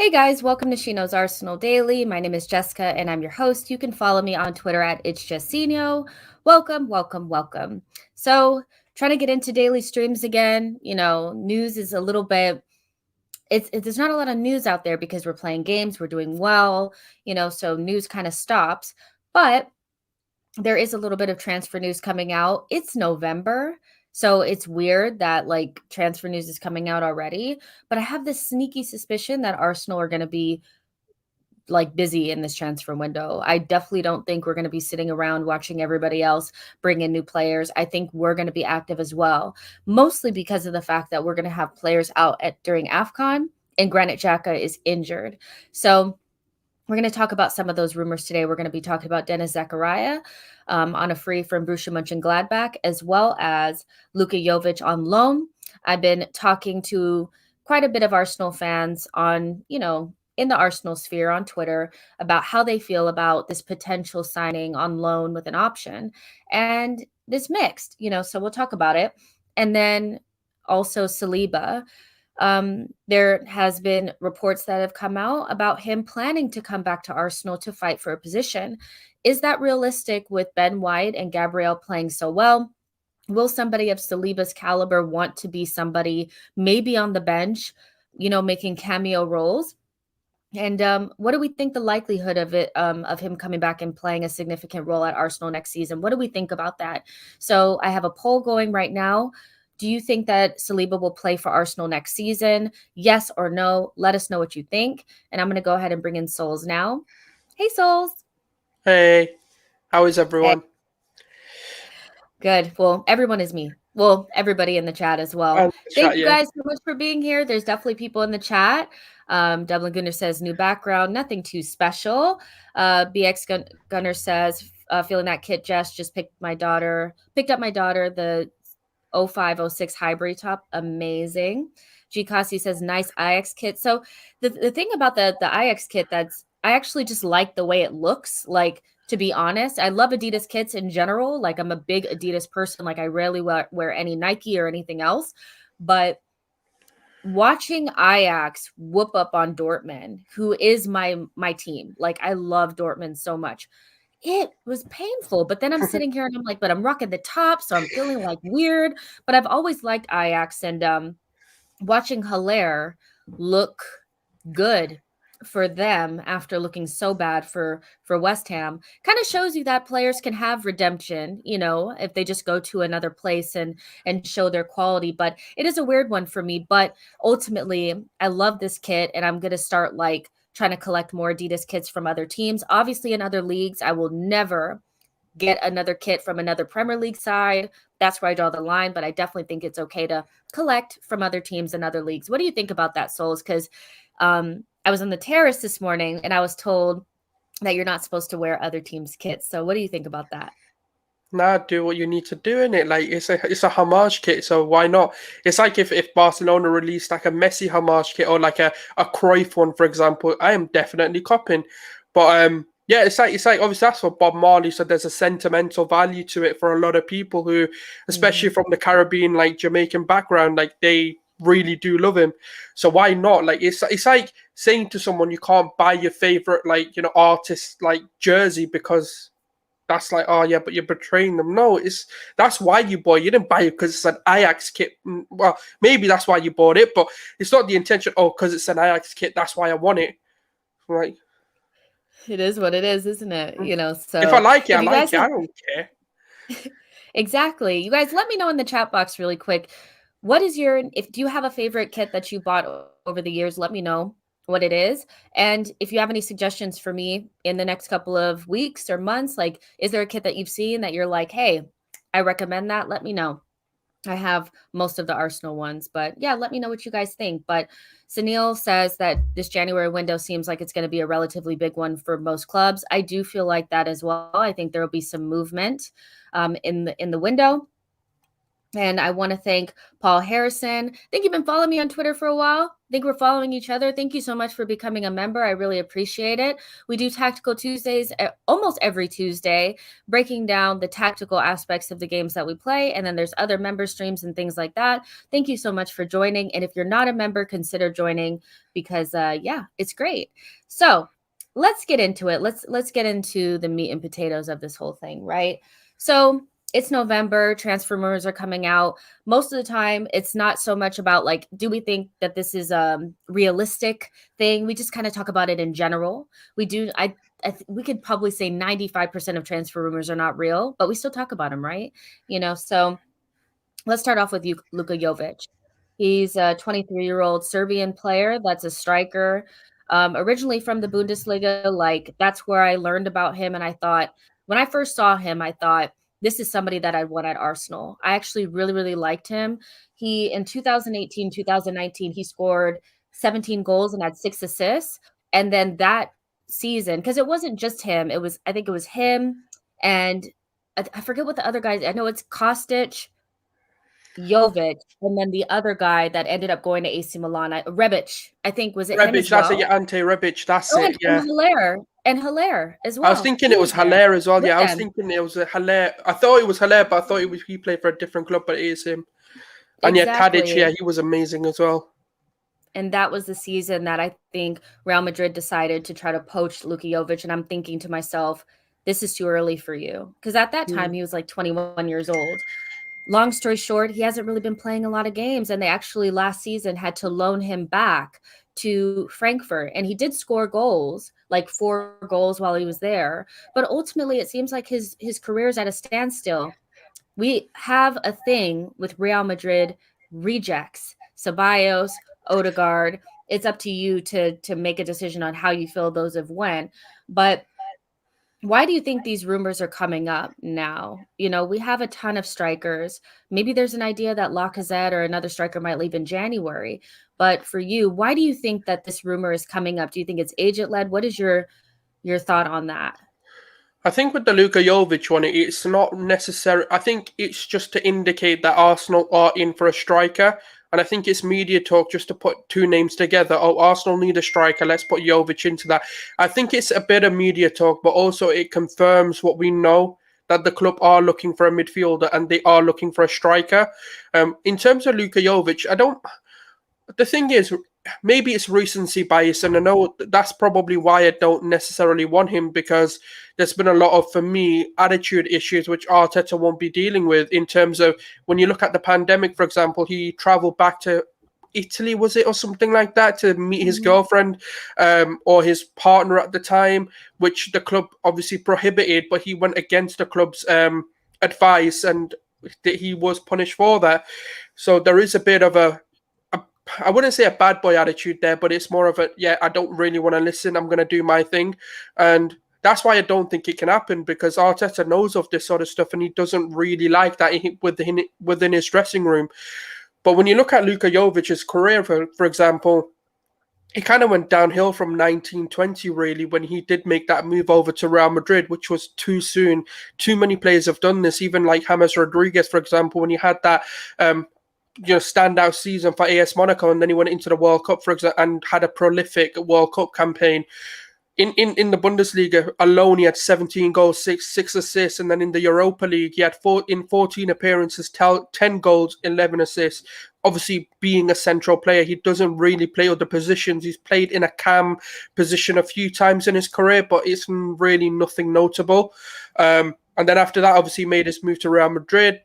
Hey guys, welcome to SheKnowsArsenal Daily. My name is Jessica and I'm your host. You can follow me on Twitter at It's Jessino. Welcome. So, trying to get into daily streams again. News is a little bit there's not a lot of news out there because we're playing games, we're doing well, so news kind of stops. But there is a little bit of transfer news coming out. It's November, so it's weird that like transfer news is coming out already. But I have this sneaky suspicion that Arsenal are going to be like busy in this transfer window. I definitely don't think we're going to be sitting around watching everybody else bring in new players. I think we're going to be active as well, mostly because of the fact that we're going to have players out during AFCON and Granit Xhaka is injured. So we're going to talk about some of those rumors today. We're going to be talking about Denis Zakaria on a free from Borussia Mönchengladbach, as well as Luka Jovic on loan. I've been talking to quite a bit of Arsenal fans on, in the Arsenal sphere on Twitter about how they feel about this potential signing on loan with an option. And this mixed, so we'll talk about it. And then also Saliba. There has been reports that have come out about him planning to come back to Arsenal to fight for a position. Is that realistic with Ben White and Gabriel playing so well? Will somebody of Saliba's caliber want to be somebody maybe on the bench, making cameo roles? And what do we think the likelihood of it of him coming back and playing a significant role at Arsenal next season? What do we think about that? So I have a poll going right now. Do you think that Saliba will play for Arsenal next season? Yes or no? Let us know what you think. And I'm going to go ahead and bring in Souls now. Hey, Souls. Hey, how is Hey. everyone? Good. Well, everyone is me. Well, everybody in the chat as well. And Thank chat, you yeah. guys so much for being here. There's definitely people in the chat. Dublin Gunner says new background, nothing too special. BX Gunner says feeling that kit, Jess just picked up my daughter the 0506 hybrid top, amazing. G Kasi says nice Ajax kit. So the thing about the Ajax kit, I actually just like the way it looks. Like, to be honest, I love Adidas kits in general. Like, I'm a big Adidas person. Like, I rarely wear any Nike or anything else. But watching Ajax whoop up on Dortmund, who is my team, like, I love Dortmund so much. It was painful, but then I'm sitting here and I'm like, but I'm rocking the top, so I'm feeling like weird. But I've always liked Ajax, and watching Haller look good for them after looking so bad for West Ham kind of shows you that players can have redemption, if they just go to another place and show their quality. But it is a weird one for me. But ultimately, I love this kit, and I'm going to start like trying to collect more Adidas kits from other teams. Obviously, in other leagues, I will never get another kit from another Premier League side. That's where I draw the line, but I definitely think it's okay to collect from other teams and other leagues. What do you think about that, Souls? Because I was on the terrace this morning and I was told that you're not supposed to wear other teams' kits. So what do you think about that? Nah, do what you need to do in it. Like it's a homage kit, so why not? It's like if Barcelona released like a Messi homage kit or like a Cruyff one, for example, I am definitely copying. But yeah, it's like obviously that's what Bob Marley said. There's a sentimental value to it for a lot of people who, especially from the Caribbean, like Jamaican background, like they really do love him. So why not? Like it's like saying to someone you can't buy your favorite artist like jersey because that's like, oh yeah, but you're betraying them. No, that's why you bought it. You didn't buy it because it's an Ajax kit. Well, maybe that's why you bought it, but it's not the intention. Oh, because it's an Ajax kit, that's why I want it. Like, It is what it is, isn't it? if I So like it, I if you like guys it. have I don't care. exactly, you guys let me know in the chat box really quick. What is do you have a favorite kit that you bought over the years? Let me know what it is. And if you have any suggestions for me in the next couple of weeks or months, like, is there a kit that you've seen that you're like, hey, I recommend that? Let me know. I have most of the Arsenal ones, but yeah, let me know what you guys think. But Sunil says that this January window seems like it's going to be a relatively big one for most clubs. I do feel like that as well. I think there will be some movement in the window. And I want to thank Paul Harrison. I think you've been following me on Twitter for a while. I think we're following each other. Thank you so much for becoming a member. I really appreciate it. We do Tactical Tuesdays almost every Tuesday, breaking down the tactical aspects of the games that we play. And then there's other member streams and things like that. Thank you so much for joining. And if you're not a member, consider joining because, yeah, it's great. So let's get into it. Let's get into the meat and potatoes of this whole thing, right? So it's November, transfer rumors are coming out. Most of the time, it's not so much about like, do we think that this is a realistic thing? We just kind of talk about it in general. We do, we could probably say 95% of transfer rumors are not real, but we still talk about them, right? So let's start off with you, Luka Jovic. He's a 23-year-old Serbian player that's a striker. Originally from the Bundesliga, like that's where I learned about him. And I thought, when I first saw him, I thought, this is somebody that I'd want at Arsenal. I actually really, really liked him. He, in 2018, 2019, he scored 17 goals and had 6 assists. And then that season, because it wasn't just him, I think it was him and I forget what the other guys, I know it's Kostic, Jovic, and then the other guy that ended up going to AC Milan, Rebic, I think, was it him Rebic, as that's it. well? Yeah, Ante Rebic, that's Oh, it. Yeah. and Hilaire as I was well. thinking He it was was there Haller as well. with Yeah, I was them. thinking it was a Haller. I thought it was Haller, but I thought he played for a different club, but it is him. And yeah, Tadic, Exactly. yeah, he was amazing as well. And that was the season that I think Real Madrid decided to try to poach Luka Jovic. And I'm thinking to myself, this is too early for you. Because at that time, he was like 21 years old. Long story short, he hasn't really been playing a lot of games. And they actually last season had to loan him back to Frankfurt. And he did score goals, like 4 goals while he was there. But ultimately, it seems like his career is at a standstill. We have a thing with Real Madrid rejects, Ceballos, Odegaard. It's up to you to make a decision on how you feel those have went. But why do you think these rumors are coming up now? We have a ton of strikers. Maybe there's an idea that Lacazette or another striker might leave in January. But for you, why do you think that this rumor is coming up? Do you think it's agent led? What is your thought on that? I think with the Luka Jovic one, it's not necessary. I think it's just to indicate that Arsenal are in for a striker. And I think it's media talk just to put two names together. Oh, Arsenal need a striker. Let's put Jovic into that. I think it's a bit of media talk, but also it confirms what we know, that the club are looking for a midfielder and they are looking for a striker. In terms of Luka Jovic, I don't. The thing is, maybe it's recency bias, and I know that's probably why I don't necessarily want him, because there's been a lot of, for me, attitude issues which Arteta won't be dealing with. In terms of when you look at the pandemic, for example, he travelled back to Italy, was it, or something like that, to meet his girlfriend or his partner at the time, which the club obviously prohibited, but he went against the club's advice and he was punished for that. So there is a bit of a I wouldn't say a bad boy attitude there, but it's more of a, yeah, I don't really want to listen. I'm going to do my thing. And that's why I don't think it can happen, because Arteta knows of this sort of stuff and he doesn't really like that within his dressing room. But when you look at Luka Jovic's career, for example, he kind of went downhill from 1920, really, when he did make that move over to Real Madrid, which was too soon. Too many players have done this, even like James Rodriguez, for example, when he had that standout season for AS Monaco, and then he went into the World Cup, for example, and had a prolific World Cup campaign. In the Bundesliga alone, he had 17 goals, six assists, and then in the Europa League, he had 14 appearances, 10 goals, 11 assists. Obviously, being a central player, he doesn't really play other positions. He's played in a cam position a few times in his career, but it's really nothing notable. And then after that, obviously, he made his move to Real Madrid.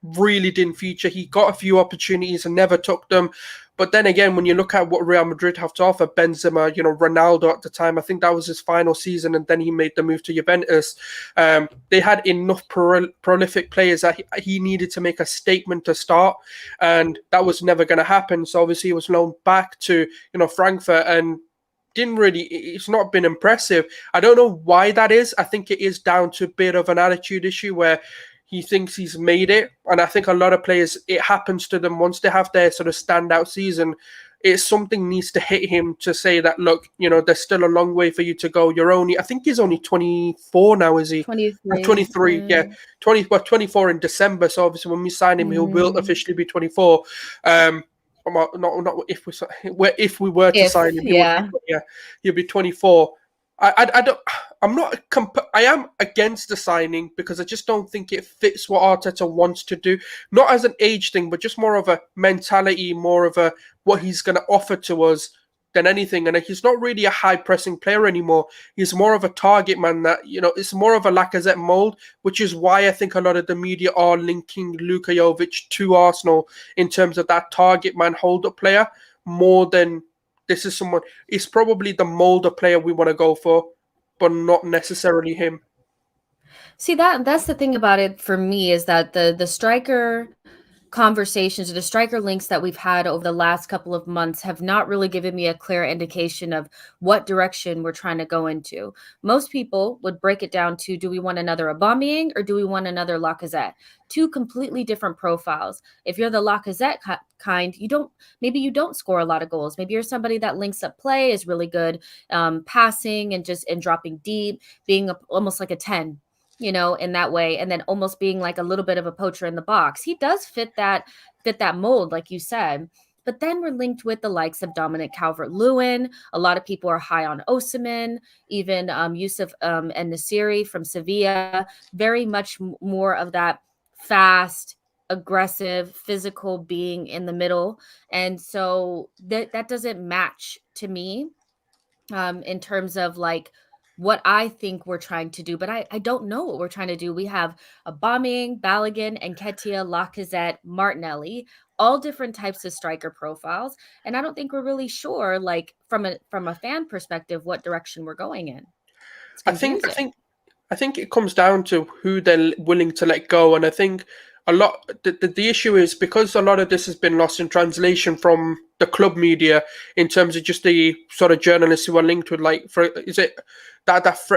Really didn't feature. He got a few opportunities and never took them. But then again, when you look at what Real Madrid have to offer, Benzema, Ronaldo at the time, I think that was his final season, and then he made the move to Juventus. They had enough prolific players that he needed to make a statement to start, and that was never going to happen. So obviously he was loaned back to Frankfurt, and it's not been impressive. I don't know why that is. I think it is down to a bit of an attitude issue where he thinks he's made it. And I think a lot of players, it happens to them once they have their sort of standout season. it's something needs to hit him to say that, look, there's still a long way for you to go. I think he's only 24 now, is he? 23. 23, yeah, 24 in December. So obviously, when we sign him, he will officially be 24. Not if we were to sign him, he would be, Yeah. yeah, he'll be 24. I don't. I'm not. I am against the signing because I just don't think it fits what Arteta wants to do. Not as an age thing, but just more of a mentality, more of a what he's going to offer to us than anything. And he's not really a high pressing player anymore. He's more of a target man that, it's more of a Lacazette mold, which is why I think a lot of the media are linking Luka Jovic to Arsenal in terms of that target man hold up player more than this is someone. It's probably the mold of player we want to go for, but not necessarily him. See, that's the thing about it for me, is that the striker conversations or the striker links that we've had over the last couple of months have not really given me a clear indication of what direction we're trying to go into. Most people would break it down to, do we want another Aubameyang or do we want another Lacazette? Two completely different profiles. If you're the Lacazette kind, maybe you don't score a lot of goals. Maybe you're somebody that links up play, is really good passing and dropping deep, being almost like a 10, in that way, and then almost being like a little bit of a poacher in the box. He does fit that mold, like you said. But then we're linked with the likes of Dominic Calvert-Lewin. A lot of people are high on Osimhen, even Yusuf and Nasiri from Sevilla. Very much more of that fast, aggressive, physical being in the middle. And so that doesn't match to me in terms of like what I think we're trying to do, but I don't know what we're trying to do. We have Aubameyang, Balogun, Nketiah, Lacazette, Martinelli, all different types of striker profiles, and I don't think we're really sure, like from a fan perspective, what direction we're going in. It's I think. I confusing. think. I think it comes down to who they're willing to let go, and I think a lot. The issue is because a lot of this has been lost in translation from the club media in terms of just the sort of journalists who are linked with, like, for is it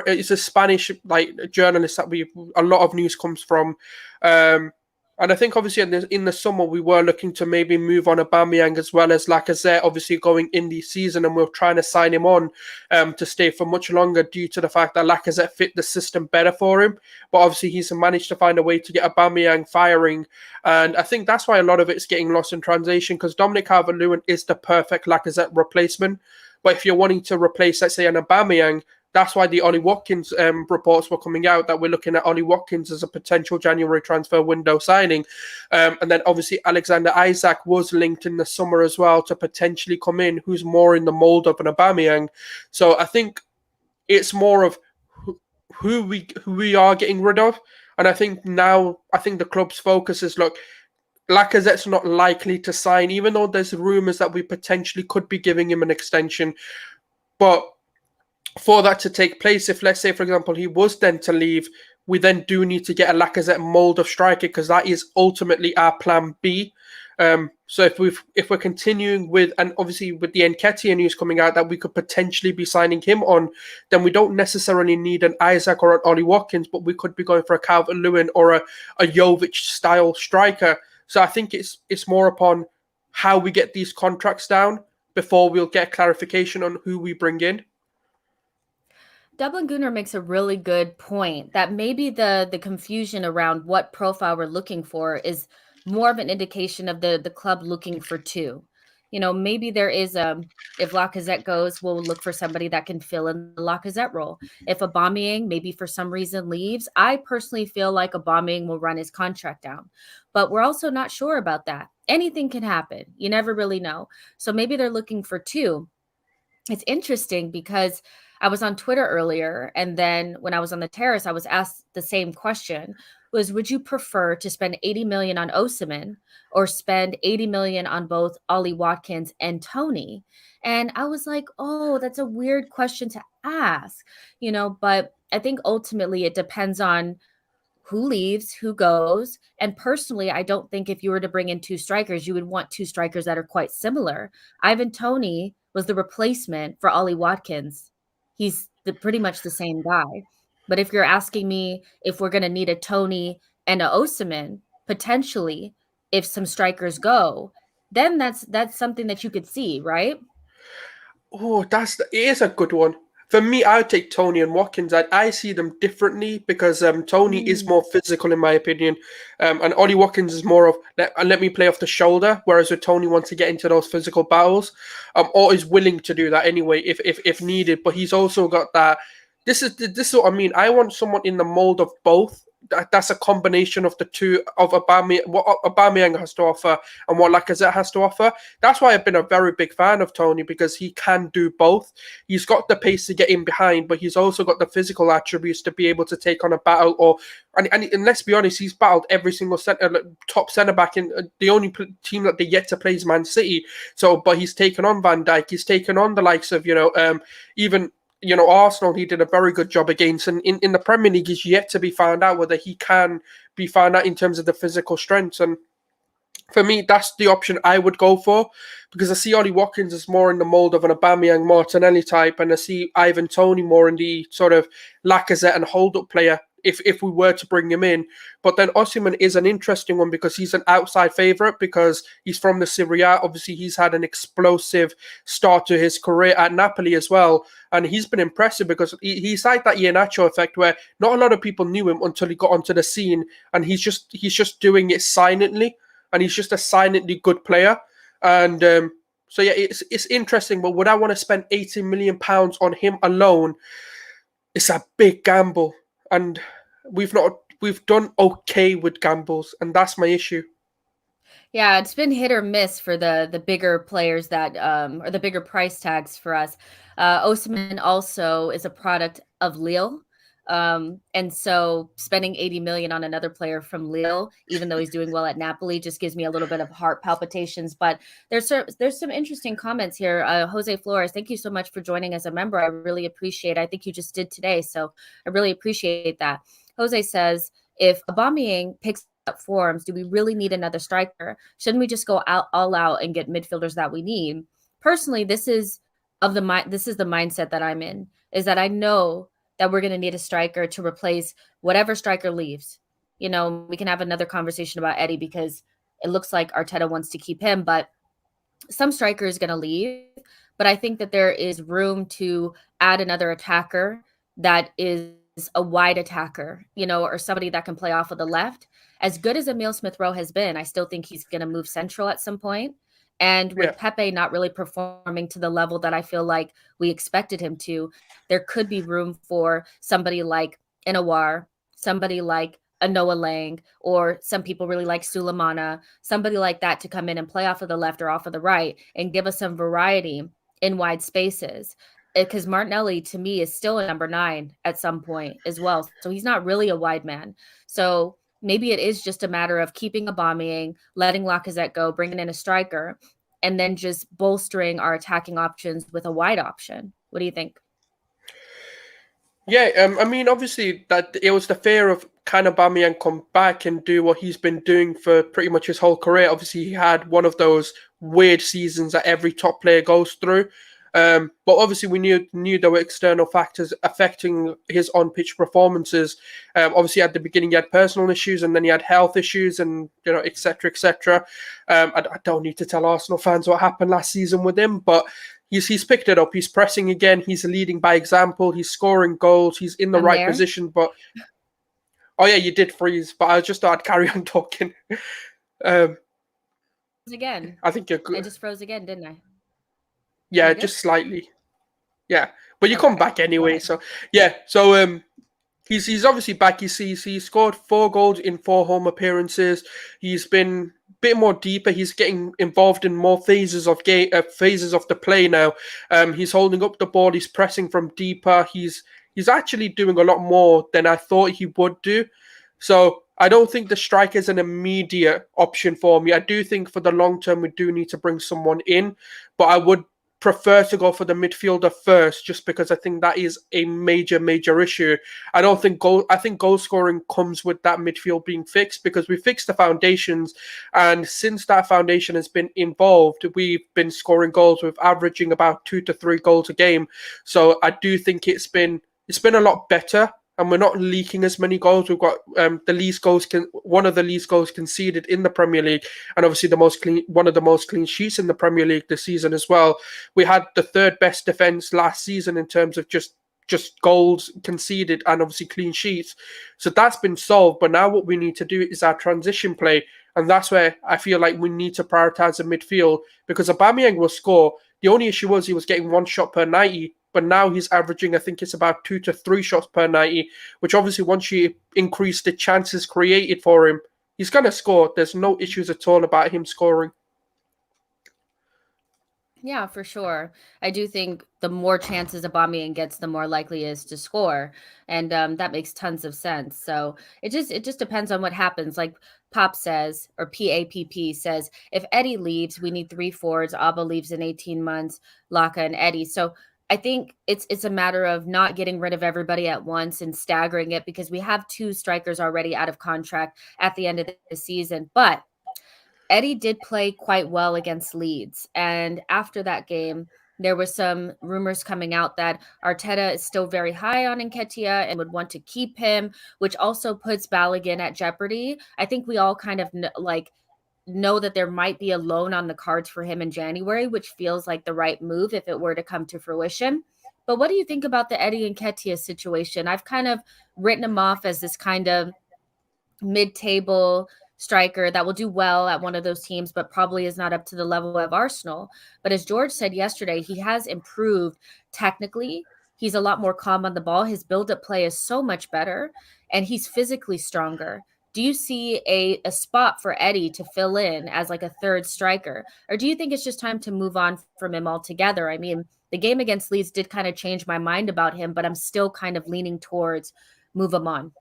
it's a Spanish like journalist that a lot of news comes from. And I think obviously in the summer we were looking to maybe move on Aubameyang as well as Lacazette, obviously going in the season, and we we're trying to sign him on to stay for much longer due to the fact that Lacazette fit the system better for him. But obviously he's managed to find a way to get Aubameyang firing, and I think that's why a lot of it's getting lost in translation because Dominic Calvert-Lewin is the perfect Lacazette replacement. But if you're wanting to replace, let's say, an Aubameyang, that's why the Ollie Watkins reports were coming out that we're looking at Ollie Watkins as a potential January transfer window signing. And then obviously Alexander Isak was linked in the summer as well to potentially come in, who's more in the mold of an Aubameyang. So I think it's more of who we are getting rid of. And I think the club's focus is, look, Lacazette's not likely to sign, even though there's rumours that we potentially could be giving him an extension. But for that to take place, if let's say, for example, he was then to leave, we then do need to get a Lacazette mold of striker because that is ultimately our plan B. So if we're continuing with, and obviously with the Nketiah news coming out that we could potentially be signing him on, then we don't necessarily need an Isak or an Ollie Watkins, but we could be going for a Calvert-Lewin or a Jovic style striker. So I think it's more upon how we get these contracts down before we'll get clarification on who we bring in. Dublin Gunnar makes a really good point that maybe the confusion around what profile we're looking for is more of an indication of the club looking for two. Maybe there is if Lacazette goes, we'll look for somebody that can fill in the Lacazette role. If Aubameyang maybe for some reason leaves, I personally feel like Aubameyang will run his contract down. But we're also not sure about that. Anything can happen. You never really know. So maybe they're looking for two. It's interesting because I was on Twitter earlier, and then when I was on the terrace, I was asked the same question: would you prefer to spend 80 million on Osimhen or spend 80 million on both Ollie Watkins and Tony? And I was like, oh, that's a weird question to ask, but I think ultimately it depends on who leaves, who goes. And personally, I don't think if you were to bring in two strikers, you would want two strikers that are quite similar. Ivan Toney was the replacement for Ollie Watkins. He's pretty much the same guy. But if you're asking me if we're going to need a Tony and a Osimhen, potentially, if some strikers go, then that's something that you could see, right? Oh, it is a good one. For me, I would take Tony and Watkins. I see them differently because Tony is more physical in my opinion, and Ollie Watkins is more of let me play off the shoulder. Whereas with Tony wants to get into those physical battles, or is willing to do that anyway if needed. But he's also got that. This is what I mean. I want someone in the mold of both. That's a combination of the two of Aubameyang, what Aubameyang has to offer and what Lacazette has to offer. That's why I've been a very big fan of Tony because he can do both. He's got the pace to get in behind, but he's also got the physical attributes to be able to take on a battle. And let's be honest, he's battled every single top centre back in the only team that they yet to play is Man City. So, but he's taken on Van Dijk. He's taken on the likes of even. Arsenal, he did a very good job against. And in the Premier League, he's yet to be found out whether he can be found out in terms of the physical strengths. And for me, that's the option I would go for because I see Ollie Watkins as more in the mold of an Aubameyang Martinelli type, and I see Ivan Toney more in the sort of Lacazette and hold-up player if we were to bring him in. But then Osimhen is an interesting one because he's an outside favourite because he's from the Serie A. Obviously, he's had an explosive start to his career at Napoli as well. And he's been impressive because he's like that Iheanacho effect where not a lot of people knew him until he got onto the scene. And he's just doing it silently. And he's just a silently good player. And so, yeah, it's interesting. But would I want to spend £80 million on him alone? It's a big gamble. And we've done okay with gambles, and that's my issue. Yeah, it's been hit or miss for the bigger players that or the bigger price tags for us. Osimhen also is a product of Lille. And so spending 80 million on another player from Lille, even though he's doing well at Napoli, just gives me a little bit of heart palpitations. But there's some interesting comments here. Jose Flores, thank you so much for joining as a member. I really appreciate it. I think you just did today, so I really appreciate that. Jose says, if Aubameyang picks up forms, do we really need another striker? Shouldn't we just go all out and get midfielders that we need? Personally, this is the mindset that I'm in, is that I know that we're going to need a striker to replace whatever striker leaves. We can have another conversation about Eddie because it looks like Arteta wants to keep him, but some striker is going to leave. But I think that there is room to add another attacker that is a wide attacker, or somebody that can play off of the left. As good as Emile Smith-Rowe has been, I still think he's going to move central at some point. And with Pepe not really performing to the level that I feel like we expected him to, there could be room for somebody like an Aouar, somebody like a Noah Lang, or some people really like Sulemana, somebody like that to come in and play off of the left or off of the right and give us some variety in wide spaces. Because Martinelli, to me, is still a number 9 at some point as well. So he's not really a wide man. So maybe it is just a matter of keeping Aubameyang, letting Lacazette go, bringing in a striker, and then just bolstering our attacking options with a wide option. What do you think? Yeah, I mean, obviously that it was the fear of can Aubameyang come back and do what he's been doing for pretty much his whole career. Obviously, he had one of those weird seasons that every top player goes through. But obviously, we knew there were external factors affecting his on-pitch performances. Obviously, at the beginning, he had personal issues, and then he had health issues, and etc., etc. I don't need to tell Arsenal fans what happened last season with him, but he's picked it up. He's pressing again. He's leading by example. He's scoring goals. He's in the right position. But oh yeah, you did freeze, but I just thought I'd carry on talking. Again, I think you're good. I just froze again, didn't I? Yeah, just slightly. Yeah, but you come back anyway. So yeah, so he's obviously back. He scored 4 goals in 4 home appearances. He's been a bit more deeper. He's getting involved in more phases of the play now. He's holding up the ball. He's pressing from deeper. He's actually doing a lot more than I thought he would do. So I don't think the striker is an immediate option for me. I do think for the long term we do need to bring someone in, but I would prefer to go for the midfielder first, just because I think that is a major issue. I think goal scoring comes with that midfield being fixed, because we fixed the foundations, and since that foundation has been involved, we've been scoring goals with averaging about 2 to 3 goals a game. So I do think it's been a lot better and we're not leaking as many goals. We've got one of the least goals conceded in the Premier League, and obviously one of the most clean sheets in the Premier League this season as well. We had the third best defense last season in terms of just goals conceded and obviously clean sheets. So that's been solved. But now what we need to do is our transition play. And that's where I feel like we need to prioritize the midfield, because Aubameyang will score. The only issue was he was getting one shot per 90, but now he's averaging, I think it's about 2 to 3 shots per 90, which obviously once you increase the chances created for him, he's going to score. There's no issues at all about him scoring. Yeah, for sure. I do think the more chances Aubameyang gets, the more likely he is to score, and that makes tons of sense. So it just depends on what happens. Like Pop says, or PAPP says, if Eddie leaves, we need three forwards. Abba leaves in 18 months, Laka and Eddie. So I think it's a matter of not getting rid of everybody at once and staggering it, because we have two strikers already out of contract at the end of the season, but Eddie did play quite well against Leeds. And after that game, there was some rumors coming out that Arteta is still very high on Nketiah and would want to keep him, which also puts Balogun at jeopardy. I think we all kind of know that there might be a loan on the cards for him in January, which feels like the right move if it were to come to fruition. But what do you think about the Eddie Nketiah situation? I've kind of written him off as this kind of mid-table striker that will do well at one of those teams, but probably is not up to the level of Arsenal. But as George said yesterday, he has improved technically. He's a lot more calm on the ball. His build-up play is so much better, and he's physically stronger. Do you see a spot for Eddie to fill in as like a third striker? Or do you think it's just time to move on from him altogether? I mean, the game against Leeds did kind of change my mind about him, but I'm still kind of leaning towards move him on.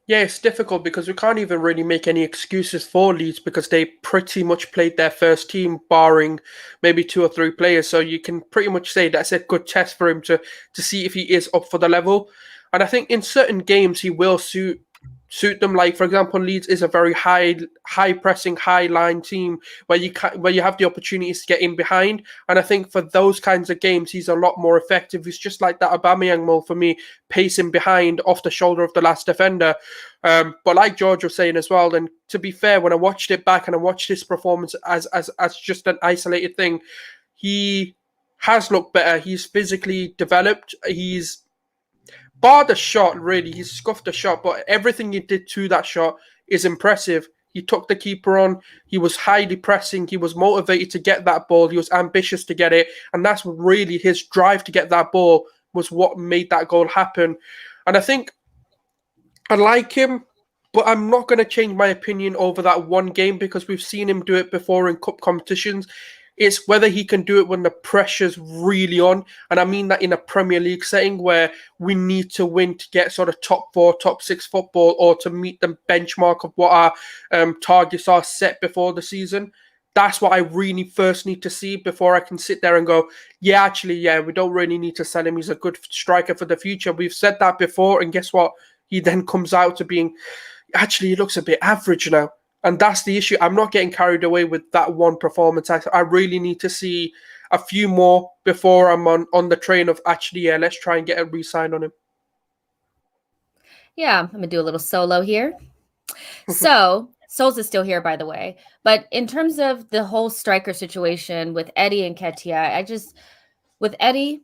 Yeah, it's difficult because we can't even really make any excuses for Leeds because they pretty much played their first team, barring maybe 2 or 3 players. So you can pretty much say that's a good test for him to see if he is up for the level. And I think in certain games he will suit them. Like for example, Leeds is a very high pressing, high line team where you have the opportunities to get in behind. And I think for those kinds of games, he's a lot more effective. He's just like that Aubameyang mold for me, pacing behind off the shoulder of the last defender. But like George was saying as well, and to be fair, when I watched it back and I watched his performance as just an isolated thing, he has looked better. He's physically developed. He's bar the shot, really, he scuffed the shot, but everything he did to that shot is impressive. He took the keeper on. He was highly pressing. He was motivated to get that ball. He was ambitious to get it. And that's really his drive to get that ball was what made that goal happen. And I think I like him, but I'm not going to change my opinion over that one game because we've seen him do it before in cup competitions. It's whether he can do it when the pressure's really on. And I mean that in a Premier League setting where we need to win to get sort of top 4, top 6 football or to meet the benchmark of what our targets are set before the season. That's what I really first need to see before I can sit there and go, yeah, actually, yeah, we don't really need to sell him. He's a good striker for the future. We've said that before. And guess what? He then comes out to being, actually, he looks a bit average now. And that's the issue. I'm not getting carried away with that one performance. I really need to see a few more before I'm on the train of actually, yeah, let's try and get a re-sign on him. Yeah, I'm going to do a little solo here. So, Souls is still here, by the way. But in terms of the whole striker situation with Eddie and Nketiah, with Eddie,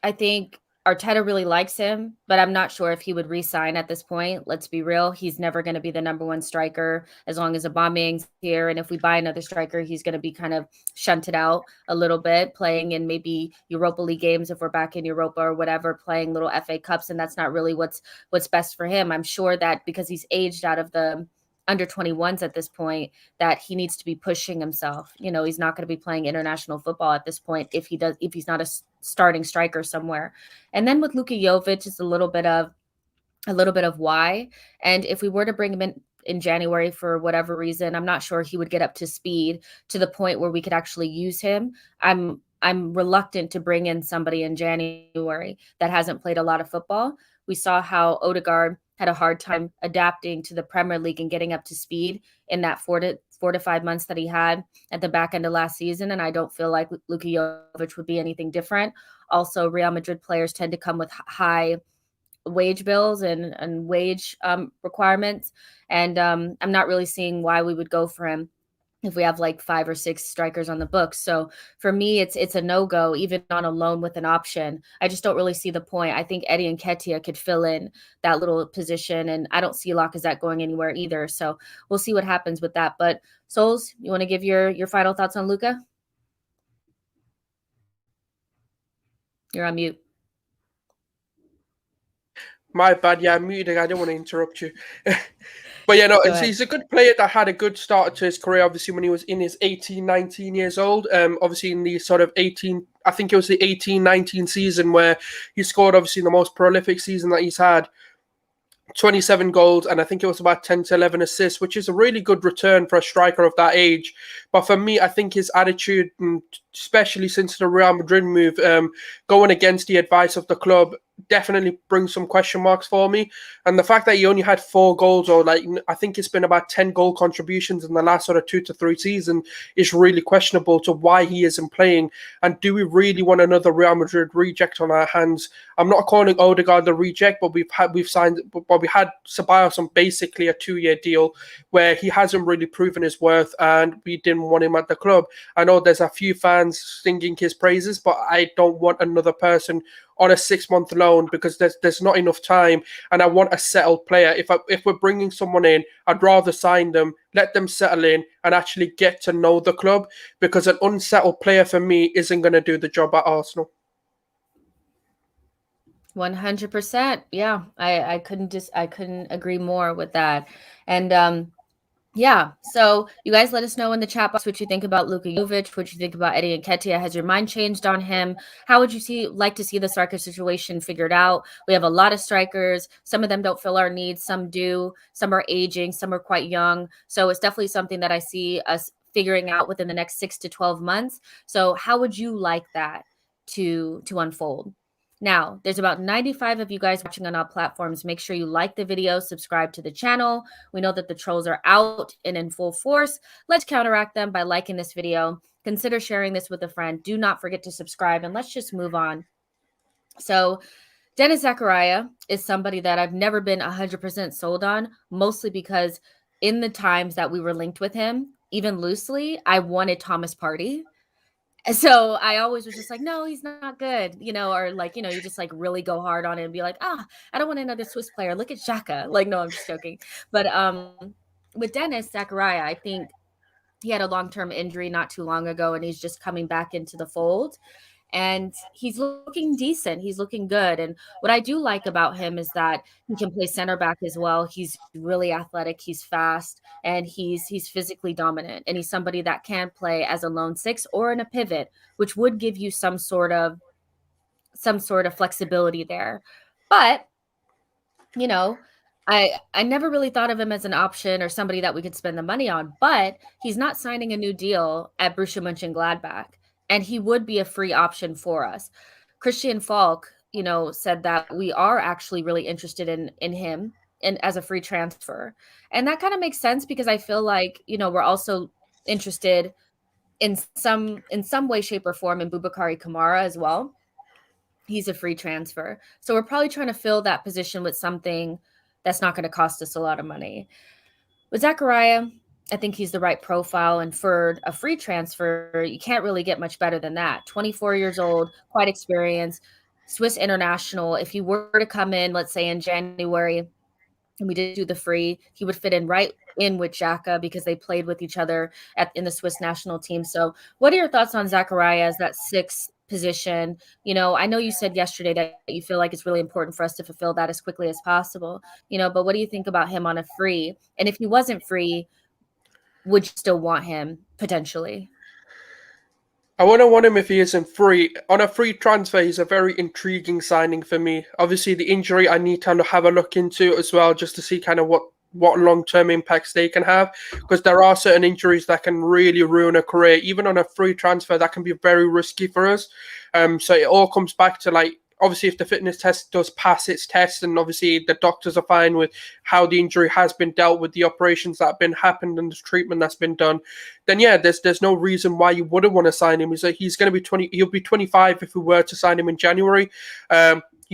I think Arteta really likes him, but I'm not sure if he would re-sign at this point. Let's be real. He's never going to be the number one striker as long as Aubameyang's here. And if we buy another striker, he's going to be kind of shunted out a little bit, playing in maybe Europa League games if we're back in Europa or whatever, playing little FA Cups. And that's not really what's best for him. I'm sure that because he's aged out of the under 21s at this point, that he needs to be pushing himself. He's not going to be playing international football at this point if he's not a starting striker somewhere. And then with Luka Jovic, it's a little bit of why. And if we were to bring him in January for whatever reason, I'm not sure he would get up to speed to the point where we could actually use him. I'm reluctant to bring in somebody in January that hasn't played a lot of football. We saw how Odegaard had a hard time adapting to the Premier League and getting up to speed in that 4 to 5 months that he had at the back end of last season. And I don't feel like Luka Jovic would be anything different. Also, Real Madrid players tend to come with high wage bills and wage requirements. And I'm not really seeing why we would go for him if we have like 5 or 6 strikers on the books. So for me, it's a no-go, even on a loan with an option. I just don't really see the point. I think Eddie Nketiah could fill in that little position, and I don't see Lacazette going anywhere either. So we'll see what happens with that. But Souls, you want to give your final thoughts on Luka? You're on mute. My bad. Yeah, I'm muted. I don't want to interrupt you. But yeah, no, he's a good player that had a good start to his career, obviously, when he was in his 18, 19 years old. Obviously, in the sort of 18, I think it was the 18-19 season where he scored, obviously, the most prolific season that he's had. 27 goals, and I think it was about 10 to 11 assists, which is a really good return for a striker of that age. But for me, I think his attitude, especially since the Real Madrid move, going against the advice of the club, definitely brings some question marks for me. And the fact that he only had 4 goals, or like I think it's been about 10 goal contributions in the last sort of 2 to 3 seasons, is really questionable to why he isn't playing. And do we really want another Real Madrid reject on our hands? I'm not calling Odegaard the reject, but we had Ceballos on basically a 2-year deal where he hasn't really proven his worth, and we didn't want him at the club. I know there's a few fans singing his praises, but I don't want another person on a 6-month loan because there's not enough time, and I want a settled player. If we're bringing someone in, I'd rather sign them, let them settle in, and actually get to know the club, because an unsettled player for me isn't going to do the job at Arsenal. 100%. Yeah, I couldn't agree more with that. And yeah, so you guys let us know in the chat box what you think about Luka Jovic, what you think about Eddie Nketiah. Has your mind changed on him? How would you like to see the striker situation figured out? We have a lot of strikers. Some of them don't fill our needs. Some do. Some are aging. Some are quite young. So it's definitely something that I see us figuring out within the next 6 to 12 months. So how would you like that to unfold? Now, there's about 95 of you guys watching on all platforms. Make sure you like the video, subscribe to the channel. We know that the trolls are out and in full force. Let's counteract them by liking this video. Consider sharing this with a friend. Do not forget to subscribe, and let's just move on. So Denis Zakaria is somebody that I've never been 100% sold on, mostly because in the times that we were linked with him, even loosely, I wanted Thomas Partey. So I always was just like, no, he's not good, or like, you just like really go hard on it and be like, I don't want another Swiss player. Look at Xhaka. Like, no, I'm just joking. But with Denis Zakaria, I think he had a long-term injury not too long ago, and he's just coming back into the fold. And he's looking decent. He's looking good. And what I do like about him is that he can play center back as well. He's really athletic. He's fast, and he's physically dominant. And he's somebody that can play as a lone 6 or in a pivot, which would give you some sort of flexibility there. But I never really thought of him as an option or somebody that we could spend the money on. But he's not signing a new deal at Borussia Mönchengladbach, and he would be a free option for us. Christian Falk, said that we are actually really interested in him and as a free transfer. And that kind of makes sense because I feel like, we're also interested in some way, shape, or form in Boubakary Kamara as well. He's a free transfer. So we're probably trying to fill that position with something that's not going to cost us a lot of money. With Zakaria, I think he's the right profile. And for a free transfer, you can't really get much better than that. 24 years old, quite experienced, Swiss international. If he were to come in, let's say in January, and we did do the free, he would fit in right in with Xhaka because they played with each other in the Swiss national team. So what are your thoughts on Zakaria as that 6th position? I know you said yesterday that you feel like it's really important for us to fulfill that as quickly as possible, but what do you think about him on a free? And if he wasn't free, would you still want him potentially? I wouldn't want him if he isn't free. On a free transfer, he's a very intriguing signing for me. Obviously, the injury I need to have a look into as well, just to see kind of what long-term impacts they can have, because there are certain injuries that can really ruin a career. Even on a free transfer, that can be very risky for us. So it all comes back to obviously, if the fitness test does pass its test, and obviously the doctors are fine with how the injury has been dealt with, the operations that have been happened and the treatment that's been done, then yeah, there's no reason why you wouldn't want to sign him. He's going to be 20. He'll be 25 if we were to sign him in January.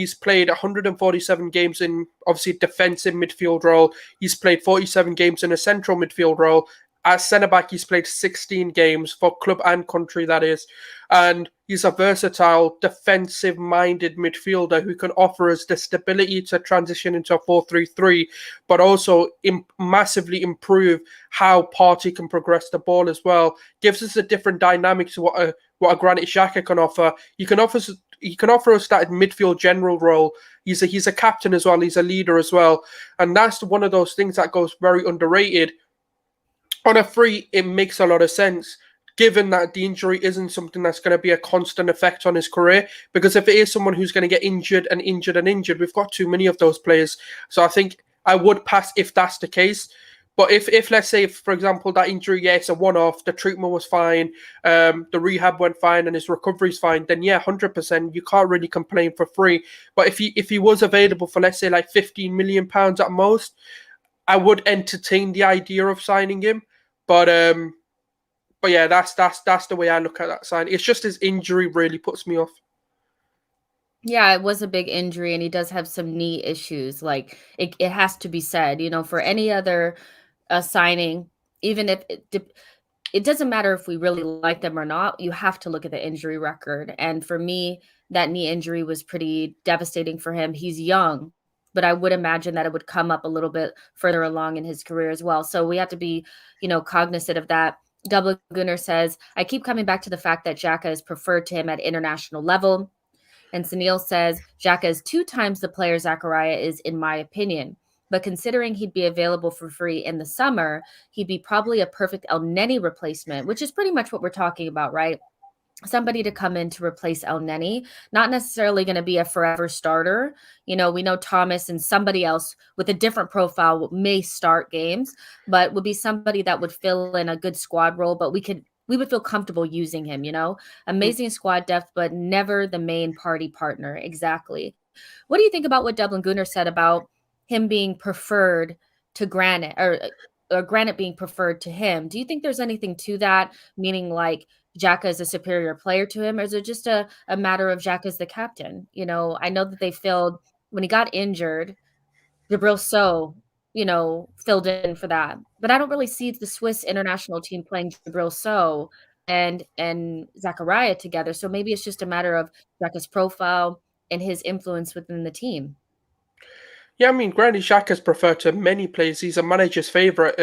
He's played 147 games in obviously defensive midfield role. He's played 47 games in a central midfield role. As centre back, he's played 16 games for club and country, that is. And he's a versatile, defensive minded midfielder who can offer us the stability to transition into a 4-3-3, but also massively improve how Partey can progress the ball as well. Gives us a different dynamic to what a Granit Xhaka can offer. He can offer us that midfield general role. He's a captain as well. He's a leader as well, and that's one of those things that goes very underrated. On a free, it makes a lot of sense, given that the injury isn't something that's going to be a constant effect on his career. Because if it is someone who's going to get injured and injured and injured, we've got too many of those players. So I think I would pass if that's the case. But if let's say, for example, that injury, yeah, it's a one-off, the treatment was fine, the rehab went fine, and his recovery's fine, then yeah, 100%, you can't really complain for free. But if he was available for, let's say, like £15 million at most, I would entertain the idea of signing him. But yeah, that's the way I look at that sign. It's just his injury really puts me off. Yeah, it was a big injury, and he does have some knee issues. Like it has to be said, for any other signing, even if it doesn't matter if we really like them or not, you have to look at the injury record. And for me, that knee injury was pretty devastating for him. He's young, but I would imagine that it would come up a little bit further along in his career as well. So we have to be, cognizant of that. Dublin Gunner says, I keep coming back to the fact that Xhaka is preferred to him at international level. And Sunil says, Xhaka is 2 times the player Zakaria is, in my opinion. But considering he'd be available for free in the summer, he'd be probably a perfect El Neni replacement, which is pretty much what we're talking about, right? Somebody to come in to replace El Neni, not necessarily going to be a forever starter. We know Thomas and somebody else with a different profile may start games, but would be somebody that would fill in a good squad role, but we would feel comfortable using him, amazing squad depth, but never the main party partner. Exactly. What do you think about what Dublin Gunner said about him being preferred to Granit, or Granit being preferred to him? Do you think there's anything to that, meaning like Xhaka is a superior player to him, or is it just a matter of Xhaka's the captain? I know that they filled, when he got injured, Gabriel So, filled in for that. But I don't really see the Swiss international team playing Gabriel So and Zakaria together. So maybe it's just a matter of Xhaka's profile and his influence within the team. Yeah, I mean, Granit Xhaka's preferred to many players. He's a manager's favourite.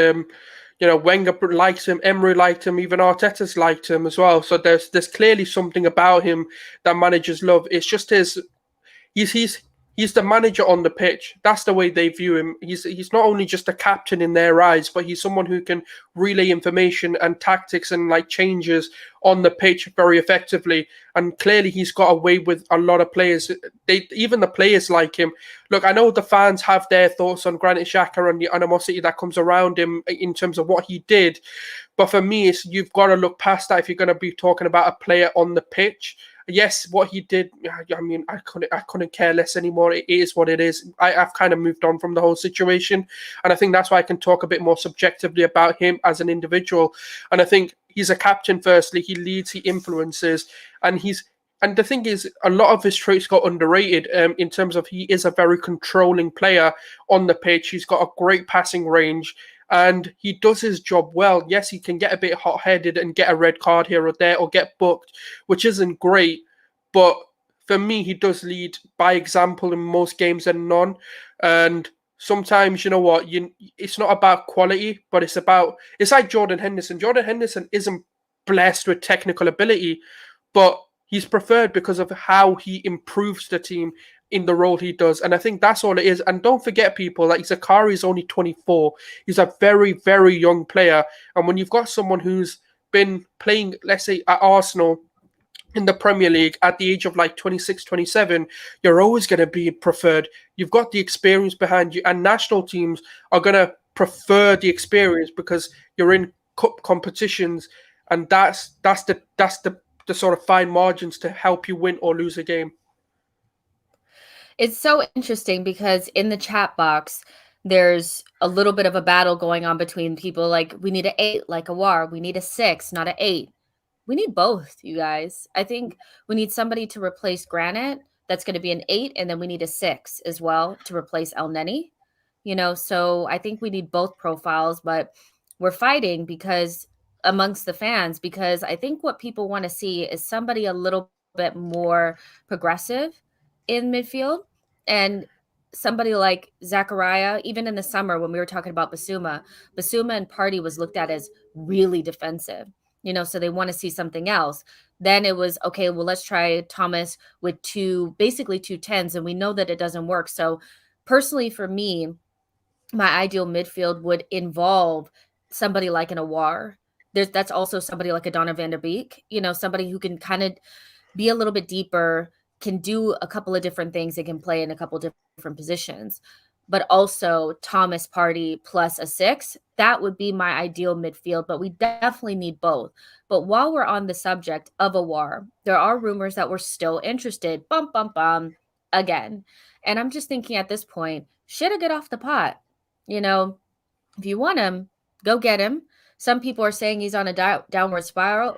Wenger likes him, Emery liked him, even Arteta's liked him as well. So there's clearly something about him that managers love. It's just he's he's the manager on the pitch. That's the way they view him. He's not only just a captain in their eyes, but he's someone who can relay information and tactics and like changes on the pitch very effectively. And clearly he's got away with a lot of players. Even the players like him. Look, I know the fans have their thoughts on Granit Xhaka and the animosity that comes around him in terms of what he did. But for me, you've got to look past that if you're going to be talking about a player on the pitch. Yes, what he did, I mean, I couldn't care less anymore. It is what it is. I've kind of moved on from the whole situation. And I think that's why I can talk a bit more subjectively about him as an individual. And I think he's a captain, firstly. He leads, he influences. And the thing is, a lot of his traits got underrated in terms of he is a very controlling player on the pitch. He's got a great passing range. And he does his job well. Yes, he can get a bit hot-headed and get a red card here or there or get booked, which isn't great. But for me, he does lead by example in most games than none. And sometimes, you know what, it's not about quality, but it's like Jordan Henderson. Jordan Henderson isn't blessed with technical ability, but he's preferred because of how he improves the team in the role he does. And I think that's all it is. And don't forget, people, like Zakaria is only 24. He's a very, very young player. And when you've got someone who's been playing, let's say, at Arsenal in the Premier League at the age of like 26, 27, you're always going to be preferred. You've got the experience behind you, and national teams are going to prefer the experience because you're in cup competitions, and that's the sort of fine margins to help you win or lose a game. It's so interesting because in the chat box, there's a little bit of a battle going on between people like, we need an 8 like Aouar. We need a 6, not an 8. We need both, you guys. I think we need somebody to replace Granit, that's going to be an 8, and then we need a 6 as well to replace El Neni. So I think we need both profiles, but we're fighting because amongst the fans, because I think what people want to see is somebody a little bit more progressive in midfield, and somebody like Zakaria. Even in the summer when we were talking about Basuma and Party was looked at as really defensive, so they want to see something else. Then it was, okay, well, let's try Thomas with basically two tens, and we know that it doesn't work. So personally for me, my ideal midfield would involve somebody like an Aouar. That's also somebody like a Donna van der Beek, somebody who can kind of be a little bit deeper, can do a couple of different things. They can play in a couple different positions, but also Thomas Party plus a 6. That would be my ideal midfield, but we definitely need both. But while we're on the subject of Aouar, there are rumors that we're still interested. Bum, bum, bum, again. And I'm just thinking at this point, should I get off the pot? If you want him, go get him. Some people are saying he's on a downward spiral.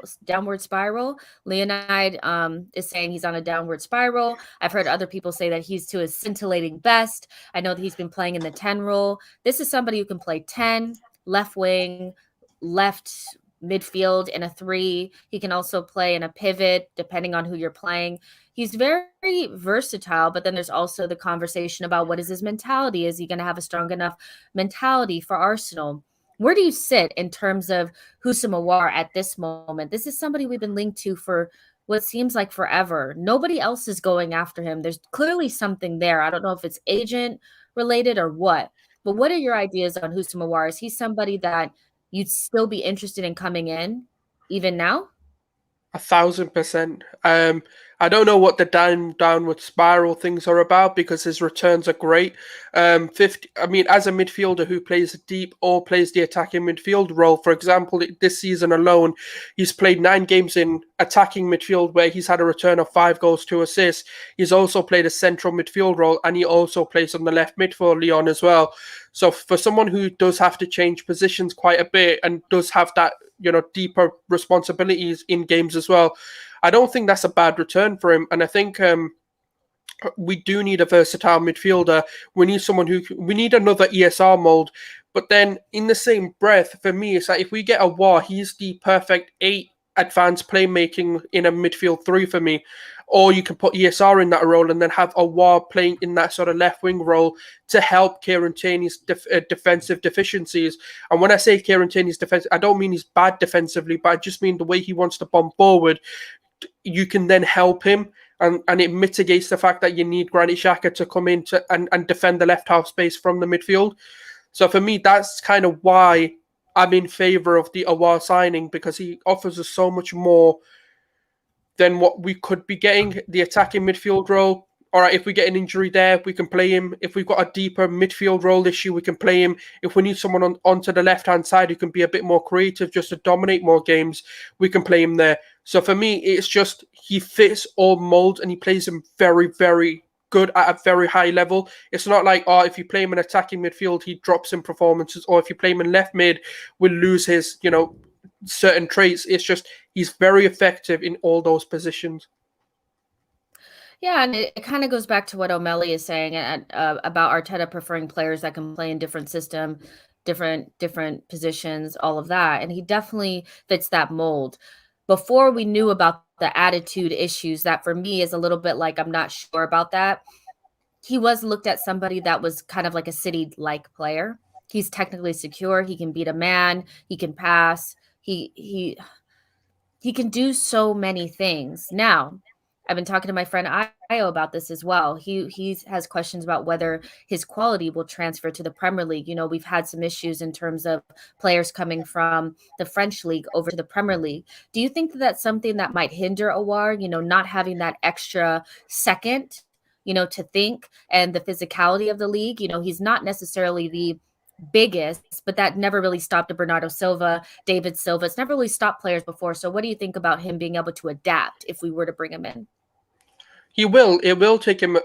Leonide is saying he's on a downward spiral. I've heard other people say that he's to his scintillating best. I know that he's been playing in the 10 role. This is somebody who can play 10, left wing, left midfield in a 3. He can also play in a pivot, depending on who you're playing. He's very versatile, but then there's also the conversation about what is his mentality? Is he going to have a strong enough mentality for Arsenal? Where do you sit in terms of Houssem Aouar at this moment? This is somebody we've been linked to for what seems like forever. Nobody else is going after him. There's clearly something there. I don't know if it's agent related or what, but what are your ideas on Houssem Aouar? Is he somebody that you'd still be interested in coming in even now? 1,000%. I don't know what the downward spiral things are about because his returns are great. 50. I mean, as a midfielder who plays deep or plays the attacking midfield role, for example, this season alone, he's played 9 games in attacking midfield where he's had a return of 5 goals, 2 assists. He's also played a central midfield role, and he also plays on the left mid for Lyon as well. So for someone who does have to change positions quite a bit and does have that, deeper responsibilities in games as well, I don't think that's a bad return for him. And I think we do need a versatile midfielder. We need another ESR mold. But then in the same breath, for me, it's like if we get Aouar, he's the perfect 8 advanced playmaking in a midfield 3 for me. Or you can put ESR in that role and then have Aouar playing in that sort of left wing role to help Kieran Tierney's defensive deficiencies. And when I say Kieran Tierney's defense, I don't mean he's bad defensively, but I just mean the way he wants to bomb forward. You can then help him, and it mitigates the fact that you need Granit Xhaka to come in and defend the left half space from the midfield. So for me, that's kind of why I'm in favour of the Aouar signing, because he offers us so much more than what we could be getting. The attacking midfield role, all right, if we get an injury there, we can play him. If we've got a deeper midfield role issue, we can play him. If we need someone onto the left-hand side who can be a bit more creative just to dominate more games, we can play him there. So for me, it's just he fits all molds and he plays him very, very good at a very high level. It's not like, if you play him in attacking midfield, he drops in performances, or if you play him in left mid, we'll lose his, certain traits. It's just he's very effective in all those positions. Yeah, and it kind of goes back to what O'Malley is saying about Arteta preferring players that can play in different different positions, all of that. And he definitely fits that mold. Before we knew about the attitude issues, that for me is a little bit like, I'm not sure about that. He was looked at somebody that was kind of like a City-like player. He's technically secure. He can beat a man. He can pass. He can do so many things. Now, I've been talking to my friend Io about this as well. He has questions about whether his quality will transfer to the Premier League. We've had some issues in terms of players coming from the French league over to the Premier League. Do you think that that's something that might hinder Aouar, not having that extra second, to think, and the physicality of the league? He's not necessarily the biggest, but that never really stopped a Bernardo Silva, David Silva. It's never really stopped players before. So what do you think about him being able to adapt if we were to bring him in? He will. It will take him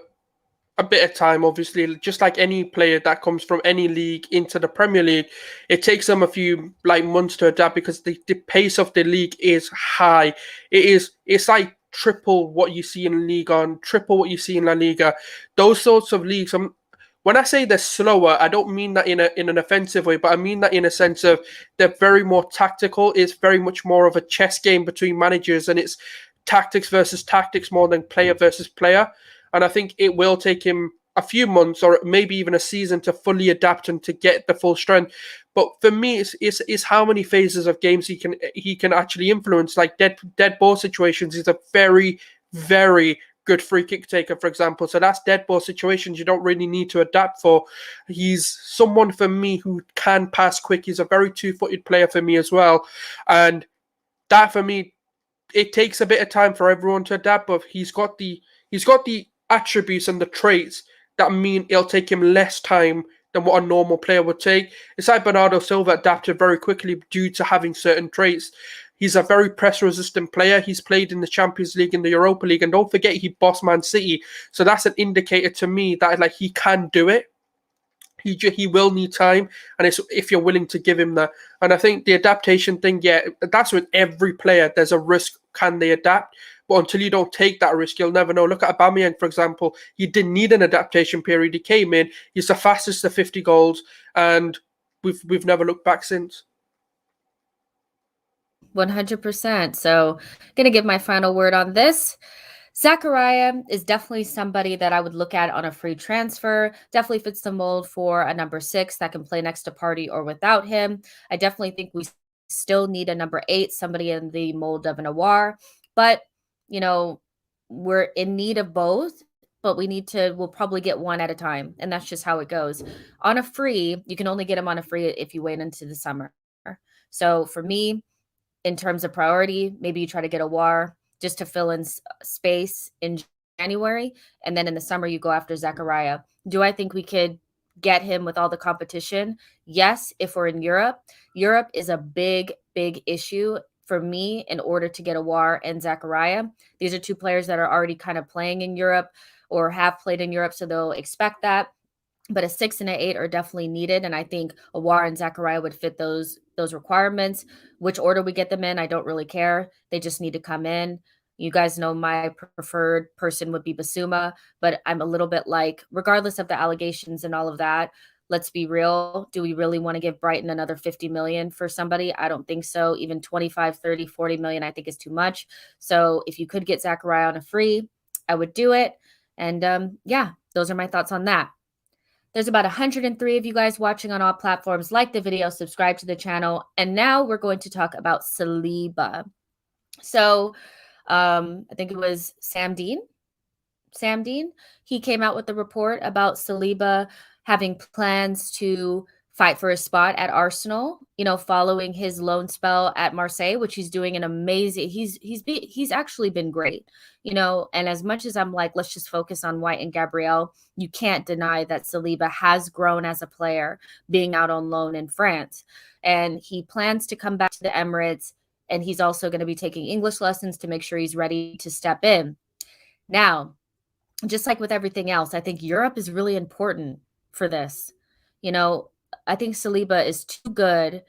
a bit of time, obviously, just like any player that comes from any league into the Premier League. It takes them a few months to adapt because the pace of the league is high. It's like triple what you see in Liga and triple what you see in La Liga. Those sorts of leagues, when I say they're slower, I don't mean that in an offensive way, but I mean that in a sense of they're very more tactical. It's very much more of a chess game between managers, and it's tactics versus tactics more than player versus player. And I think it will take him a few months or maybe even a season to fully adapt and to get the full strength. But for me, it's how many phases of games he can actually influence. Like dead ball situations, he's a very, very good free kick taker, for example. So that's dead ball situations you don't really need to adapt for. He's someone for me who can pass quick. He's a very two-footed player for me as well. And that for me, it takes a bit of time for everyone to adapt, but he's got the attributes and the traits that mean it'll take him less time than what a normal player would take. It's like Bernardo Silva adapted very quickly due to having certain traits. He's a very press-resistant player. He's played in the Champions League and the Europa League, and don't forget he bossed Man City. So that's an indicator to me that like he can do it. He will need time, and it's if you're willing to give him that. And I think the adaptation thing, yeah, that's with every player. There's a risk. Can they adapt? But until you don't take that risk, you'll never know. Look at Aubameyang, for example. He didn't need an adaptation period. He came in. He's the fastest to 50 goals, and we've never looked back since. 100%. So, going to give my final word on this. Zakaria is definitely somebody that I would look at on a free transfer. Definitely fits the mold for a number 6 that can play next to Partey or without him. I definitely think we still need a number 8, somebody in the mold of an Aouar. But, we're in need of both, but we'll probably get one at a time. And that's just how it goes. On a free, you can only get them on a free if you wait into the summer. So for me, in terms of priority, maybe you try to get Aouar just to fill in space in January. And then in the summer, you go after Zakaria. Do I think we could get him with all the competition? Yes, if we're in Europe. Europe is a big, big issue for me in order to get Aouar and Zakaria. These are two players that are already kind of playing in Europe or have played in Europe, so they'll expect that. But a 6 and an 8 are definitely needed, and I think Aouar and Zakaria would fit those requirements. Which order we get them in, I don't really care. They just need to come in. You guys know my preferred person would be Basuma, but I'm a little bit like, regardless of the allegations and all of that, let's be real. Do we really want to give Brighton another 50 million for somebody? I don't think so. Even 25, 30, 40 million, I think is too much. So if you could get Zakaria on a free, I would do it. And yeah, those are my thoughts on that. There's about 103 of you guys watching on all platforms. Like the video, subscribe to the channel. And now we're going to talk about Saliba. So I think it was Sam Dean. He came out with a report about Saliba having plans to fight for a spot at Arsenal, following his loan spell at Marseille, which he's doing an amazing, he's actually been great, and as much as I'm like, let's just focus on White and Gabriel, you can't deny that Saliba has grown as a player being out on loan in France, and he plans to come back to the Emirates, and he's also going to be taking English lessons to make sure he's ready to step in. Now, just like with everything else, I think Europe is really important for this. I think Saliba is too good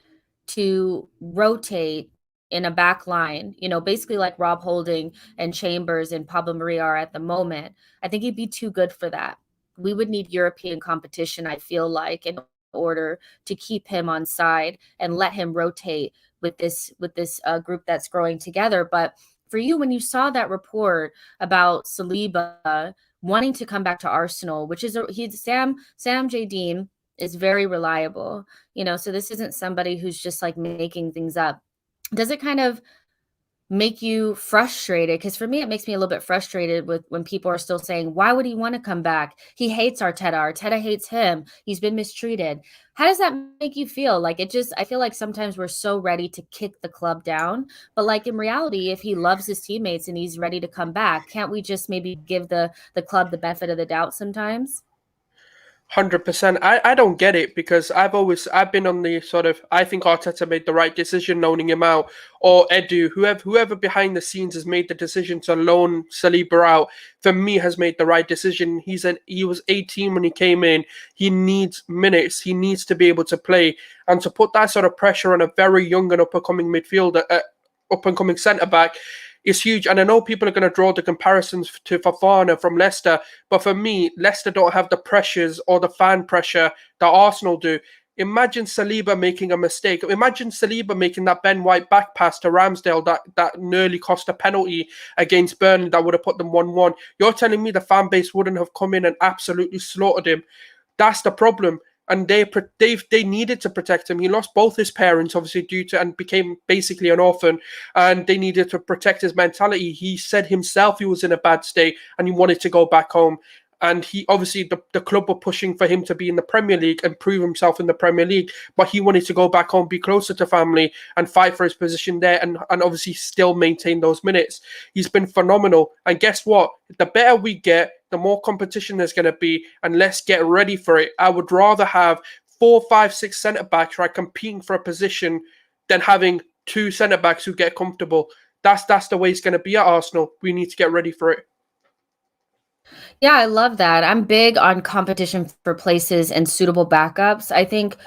to rotate in a back line, basically like Rob Holding and Chambers and Pablo Maria are at the moment. I think he'd be too good for that. We would need European competition, I feel like, in order to keep him on side and let him rotate with this group that's growing together. But for you, when you saw that report about Saliba wanting to come back to Arsenal, which is Sam J. Dean is very reliable, so this isn't somebody who's just like making things up. Does it kind of make you frustrated? Because for me, it makes me a little bit frustrated with when people are still saying, why would he want to come back? He hates Arteta hates him, he's been mistreated. How does that make you feel? Like, I feel like sometimes we're so ready to kick the club down, but like in reality, if he loves his teammates and he's ready to come back, can't we just maybe give the club the benefit of the doubt sometimes? 100%. I don't get it because I've been on the sort of, I think Arteta made the right decision loaning him out, or Edu, whoever behind the scenes has made the decision to loan Saliba out, for me has made the right decision. He was 18 when he came in. He needs minutes. He needs to be able to play, and to put that sort of pressure on a very young and up and coming midfielder, up and coming centre back, is huge. And I know people are going to draw the comparisons to Fofana from Leicester, but for me, Leicester don't have the pressures or the fan pressure that Arsenal do. Imagine Saliba making a mistake. Imagine Saliba making that Ben White back pass to Ramsdale that nearly cost a penalty against Burnley that would have put them 1-1. You're telling me the fan base wouldn't have come in and absolutely slaughtered him? That's the problem. And they needed to protect him. He lost both his parents, obviously, due to, and became basically an orphan. And they needed to protect his mentality. He said himself he was in a bad state and he wanted to go back home. And he obviously the club were pushing for him to be in the Premier League and prove himself in the Premier League, but he wanted to go back home, be closer to family, and fight for his position there, and obviously still maintain those minutes. He's been phenomenal, and guess what? The better we get, the more competition there's going to be, and let's get ready for it. I would rather have 4, 5, 6 centre backs right competing for a position than having 2 centre backs who get comfortable. That's the way it's going to be at Arsenal. We need to get ready for it. Yeah, I love that. I'm big on competition for places and suitable backups. I think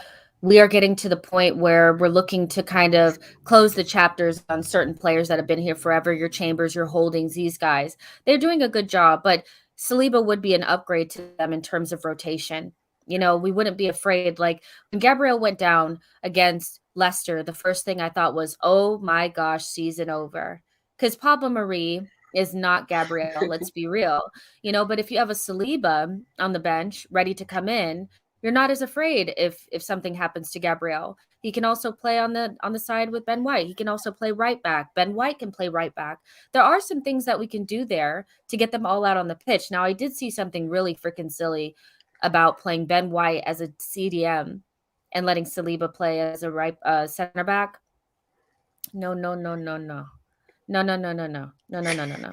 we are getting to the point where we're looking to kind of close the chapters on certain players that have been here forever. Your Chambers, your Holdings, these guys. They're doing a good job, but Saliba would be an upgrade to them in terms of rotation. We wouldn't be afraid. Like when Gabriel went down against Leicester, the first thing I thought was, oh my gosh, season over. Because Pablo Marie is not Gabriel, let's be real. But if you have a Saliba on the bench ready to come in, you're not as afraid if something happens to Gabriel. He can also play on the side with Ben White. He can also play right back. Ben White can play right back. There are some things that we can do there to get them all out on the pitch. Now, I did see something really freaking silly about playing Ben White as a CDM and letting Saliba play as a right center back. No, no, no, no, no. No, no, no, no, no. No, no, no, no, no.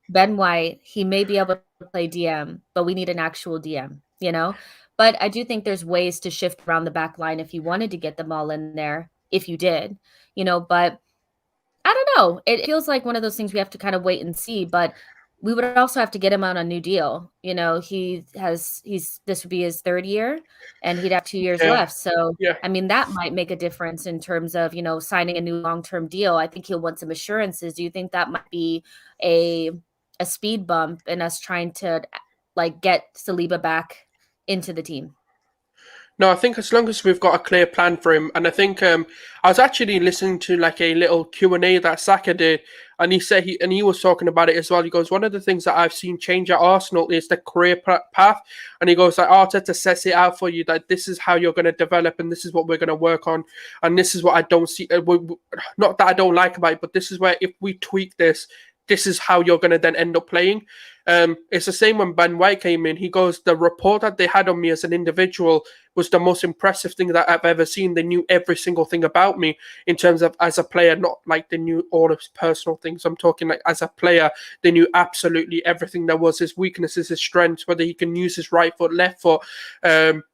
Ben White, he may be able to play DM, but we need an actual DM. But I do think there's ways to shift around the back line if you wanted to get them all in there, if you did, but I don't know. It feels like one of those things we have to kind of wait and see, but we would also have to get him on a new deal. This would be his 3rd year and he'd have 2 years Yeah, left. So, yeah. I mean, that might make a difference in terms of, signing a new long-term deal. I think he'll want some assurances. Do you think that might be a speed bump in us trying to like get Saliba back into the team? No, I think as long as we've got a clear plan for him, and I think I was actually listening to like a little Q&A that Saka did, and he was talking about it as well. He goes, one of the things that I've seen change at Arsenal is the career path, and he goes like Arteta sets it out for you that this is how you're going to develop, and this is what we're going to work on, and this is what I don't see. Not that I don't like about it, but this is where if we tweak this. This is how you're going to then end up playing. It's the same when Ben White came in. He goes, the report that they had on me as an individual was the most impressive thing that I've ever seen. They knew every single thing about me in terms of as a player, not like they knew all of his personal things. I'm talking like as a player, they knew absolutely everything there was, his weaknesses, his strengths, whether he can use his right foot, left foot,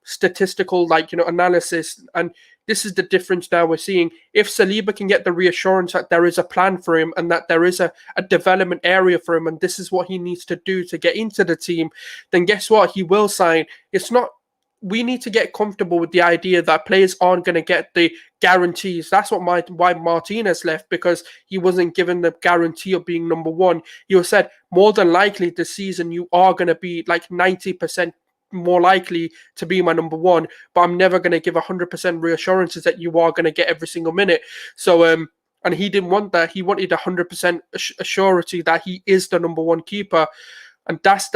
statistical analysis. And this is the difference now we're seeing. If Saliba can get the reassurance that there is a plan for him and that there is a development area for him and this is what he needs to do to get into the team, then guess what? He will sign. It's not. We need to get comfortable with the idea that players aren't going to get the guarantees. That's why Martinez left, because he wasn't given the guarantee of being number one. He was said, more than likely this season you are going to be like 90% more likely to be my number one, but I'm never going to give 100% reassurances that you are going to get every single minute. So, and he didn't want that. He wanted 100% assurity that he is the number one keeper. And that's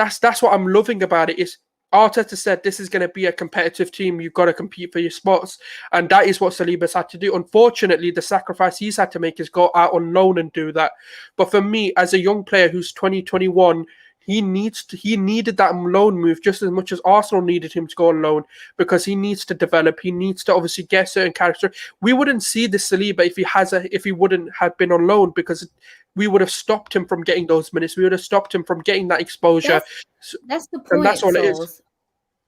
what I'm loving about it. Is Arteta said this is going to be a competitive team. You've got to compete for your spots. And that is what Saliba's had to do. Unfortunately, the sacrifice he's had to make is go out on loan and do that. But for me, as a young player who's 2021, he needed that loan move just as much as Arsenal needed him to go on loan, because he needs to develop. He needs to obviously get certain character. We wouldn't see this Saliba if he wouldn't have been on loan, because we would have stopped him from getting those minutes. We would have stopped him from getting that exposure. That's the point. And that's all it is.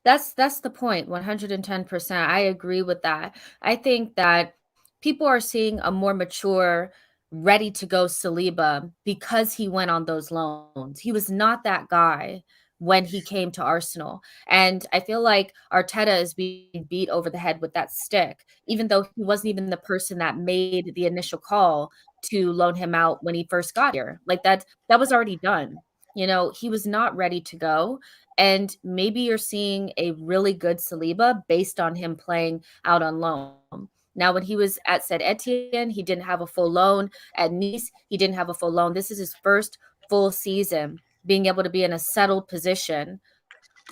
That's the point. 110%. I agree with that. I think that people are seeing a more mature, ready to go Saliba because he went on those loans. He was not that guy when he came to Arsenal. And I feel like Arteta is being beat over the head with that stick, even though he wasn't even the person that made the initial call to loan him out when he first got here. Like that was already done. He was not ready to go. And maybe you're seeing a really good Saliba based on him playing out on loan. Now, when he was at Saint Etienne, he didn't have a full loan. At Nice, he didn't have a full loan. This is his first full season, being able to be in a settled position,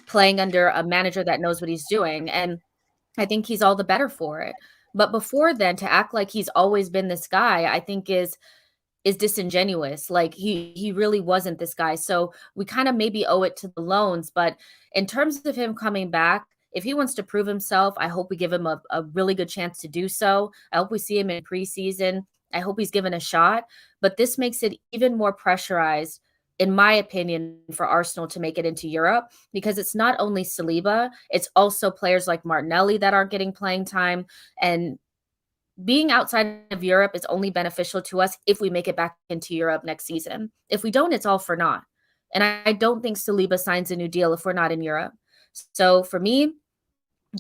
playing under a manager that knows what he's doing. And I think he's all the better for it. But before then, to act like he's always been this guy, I think is disingenuous. Like he really wasn't this guy. So we kind of maybe owe it to the loans. But in terms of him coming back, if he wants to prove himself, I hope we give him a really good chance to do so. I hope we see him in preseason. I hope he's given a shot. But this makes it even more pressurized, in my opinion, for Arsenal to make it into Europe, because it's not only Saliba, it's also players like Martinelli that aren't getting playing time. And being outside of Europe is only beneficial to us if we make it back into Europe next season. If we don't, it's all for naught. And I don't think Saliba signs a new deal if we're not in Europe. So for me,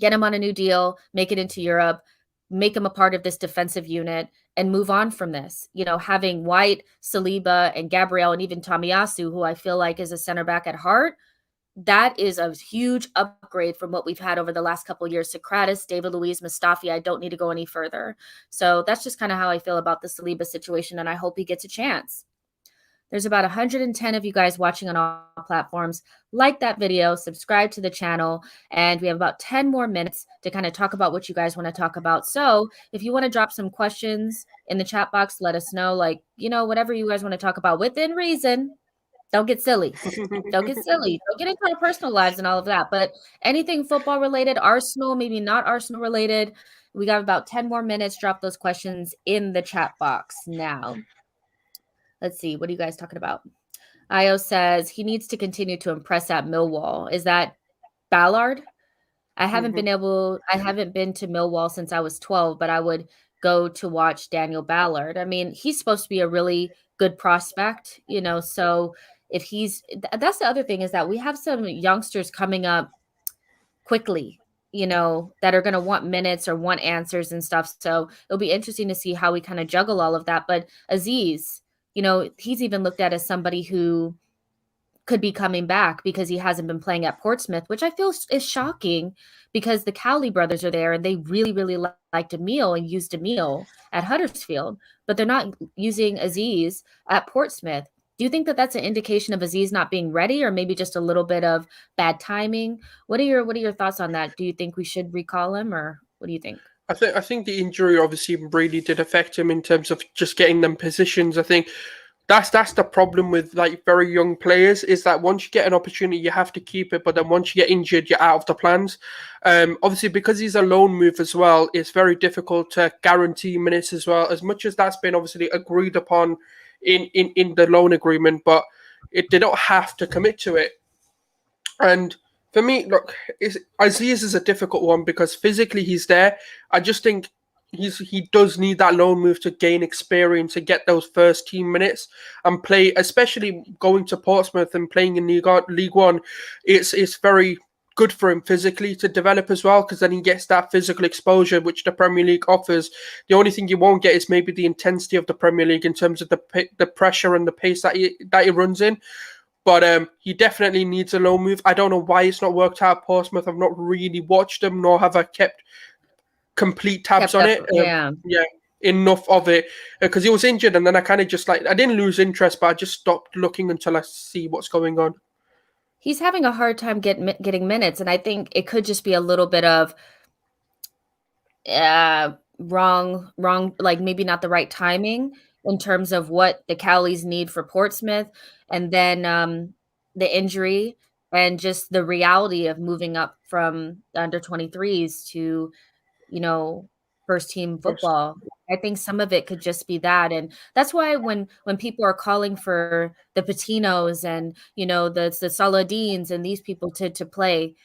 get him on a new deal, make it into Europe, make him a part of this defensive unit, and move on from this. Having White, Saliba, and Gabriel, and even Tomiyasu, who I feel like is a center back at heart, that is a huge upgrade from what we've had over the last couple of years. Socrates, David Luiz, Mustafi, I don't need to go any further. So that's just kind of how I feel about the Saliba situation, and I hope he gets a chance. There's about 110 of you guys watching on all platforms. Like that video, subscribe to the channel, and we have about 10 more minutes to kind of talk about what you guys want to talk about. So if you want to drop some questions in the chat box, let us know, whatever you guys want to talk about within reason. Don't get silly. Don't get silly. Don't get into our personal lives and all of that. But anything football related, Arsenal, maybe not Arsenal related, we got about 10 more minutes. Drop those questions in the chat box now. Let's see. What are you guys talking about? Io says he needs to continue to impress at Millwall. Is that Ballard? I haven't been to Millwall since I was 12, but I would go to watch Daniel Ballard. I mean, he's supposed to be a really good prospect, so if that's the other thing, is that we have some youngsters coming up quickly, that are going to want minutes or want answers and stuff. So it'll be interesting to see how we kind of juggle all of that. But Aziz, he's even looked at as somebody who could be coming back because he hasn't been playing at Portsmouth, which I feel is shocking because the Cowley brothers are there and they really, really liked Emile and used Emile at Huddersfield, but they're not using Aziz at Portsmouth. Do you think that that's an indication of Aziz not being ready, or maybe just a little bit of bad timing? What are your thoughts on that? Do you think we should recall him, or what do you think? I think the injury obviously really did affect him in terms of just getting them positions. I think that's the problem with very young players, is that once you get an opportunity, you have to keep it. But then once you get injured, you're out of the plans. Obviously, because he's a loan move as well, it's very difficult to guarantee minutes as well. As much as that's been obviously agreed upon in the loan agreement, but they don't have to commit to it. And for me, look, Aziz is a difficult one because physically he's there. I just think he does need that loan move to gain experience, to get those first team minutes and play, especially going to Portsmouth and playing in League One. It's very good for him physically to develop as well, because then he gets that physical exposure which the Premier League offers. The only thing you won't get is maybe the intensity of the Premier League in terms of the pressure and the pace that he runs in. But he definitely needs a loan move. I don't know why it's not worked out at Portsmouth. I've not really watched them, nor have I kept complete tabs on it. Yeah, enough of it, because he was injured, and then I kind of just I didn't lose interest, but I just stopped looking until I see what's going on. He's having a hard time getting minutes, and I think it could just be a little bit of wrong, like maybe not the right timing in terms of what the Cowleys need for Portsmouth, and then the injury and just the reality of moving up from the under 23s to first team football. I think some of it could just be that. And that's why when people are calling for the Patinos and, the Saladins and these people to play,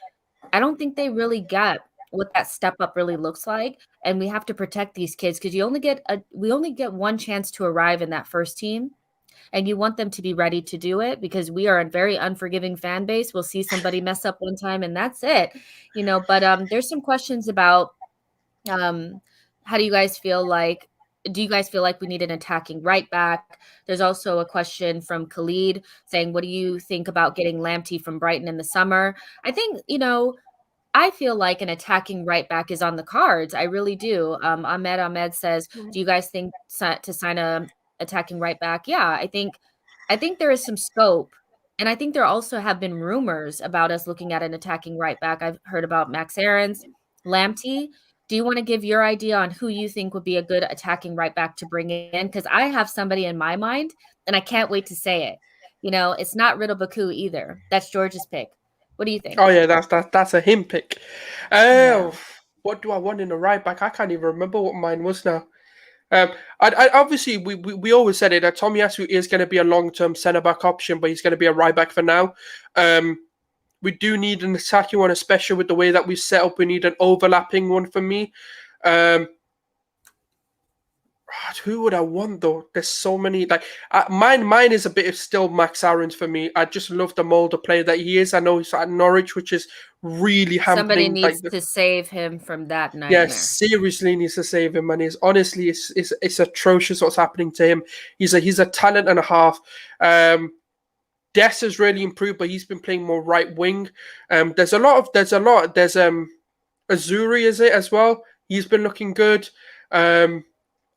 I don't think they really get what that step up really looks like. And we have to protect these kids because we only get one chance to arrive in that first team. And you want them to be ready to do it because we are a very unforgiving fan base. We'll see somebody mess up one time and that's it, but there's some questions about how do you guys feel like do you guys feel like we need an attacking right back? There's also a question from Khalid saying, what do you think about getting Lamptey from Brighton in the summer? I think, I feel like an attacking right back is on the cards. I really do. Ahmed says, do you guys think to sign a attacking right back? Yeah, I think there is some scope. And I think there also have been rumors about us looking at an attacking right back. I've heard about Max Aarons, Lamptey. Do you want to give your idea on who you think would be a good attacking right back to bring in? Because I have somebody in my mind, and I can't wait to say it. It's not Riddle Baku either. That's George's pick. What do you think? Oh yeah, that's a him pick. Yeah. What do I want in a right back? I can't even remember what mine was now. I obviously we always said it that Tomiyasu is going to be a long-term centre back option, but he's going to be a right back for now. We do need an attacking one, especially with the way that we set up. We need an overlapping one for me. Who would I want though? There's so many. Like mine is a bit of still Max Aarons for me. I just love the mold of player that he is. I know he's at Norwich, which is really Somebody hampering. needs to save him from that Yeah, nightmare. seriously needs to save him, and it's atrocious what's happening to him. He's a talent and a half. Des has really improved, but he's been playing more right wing. There's Azuri, is it as well? He's been looking good.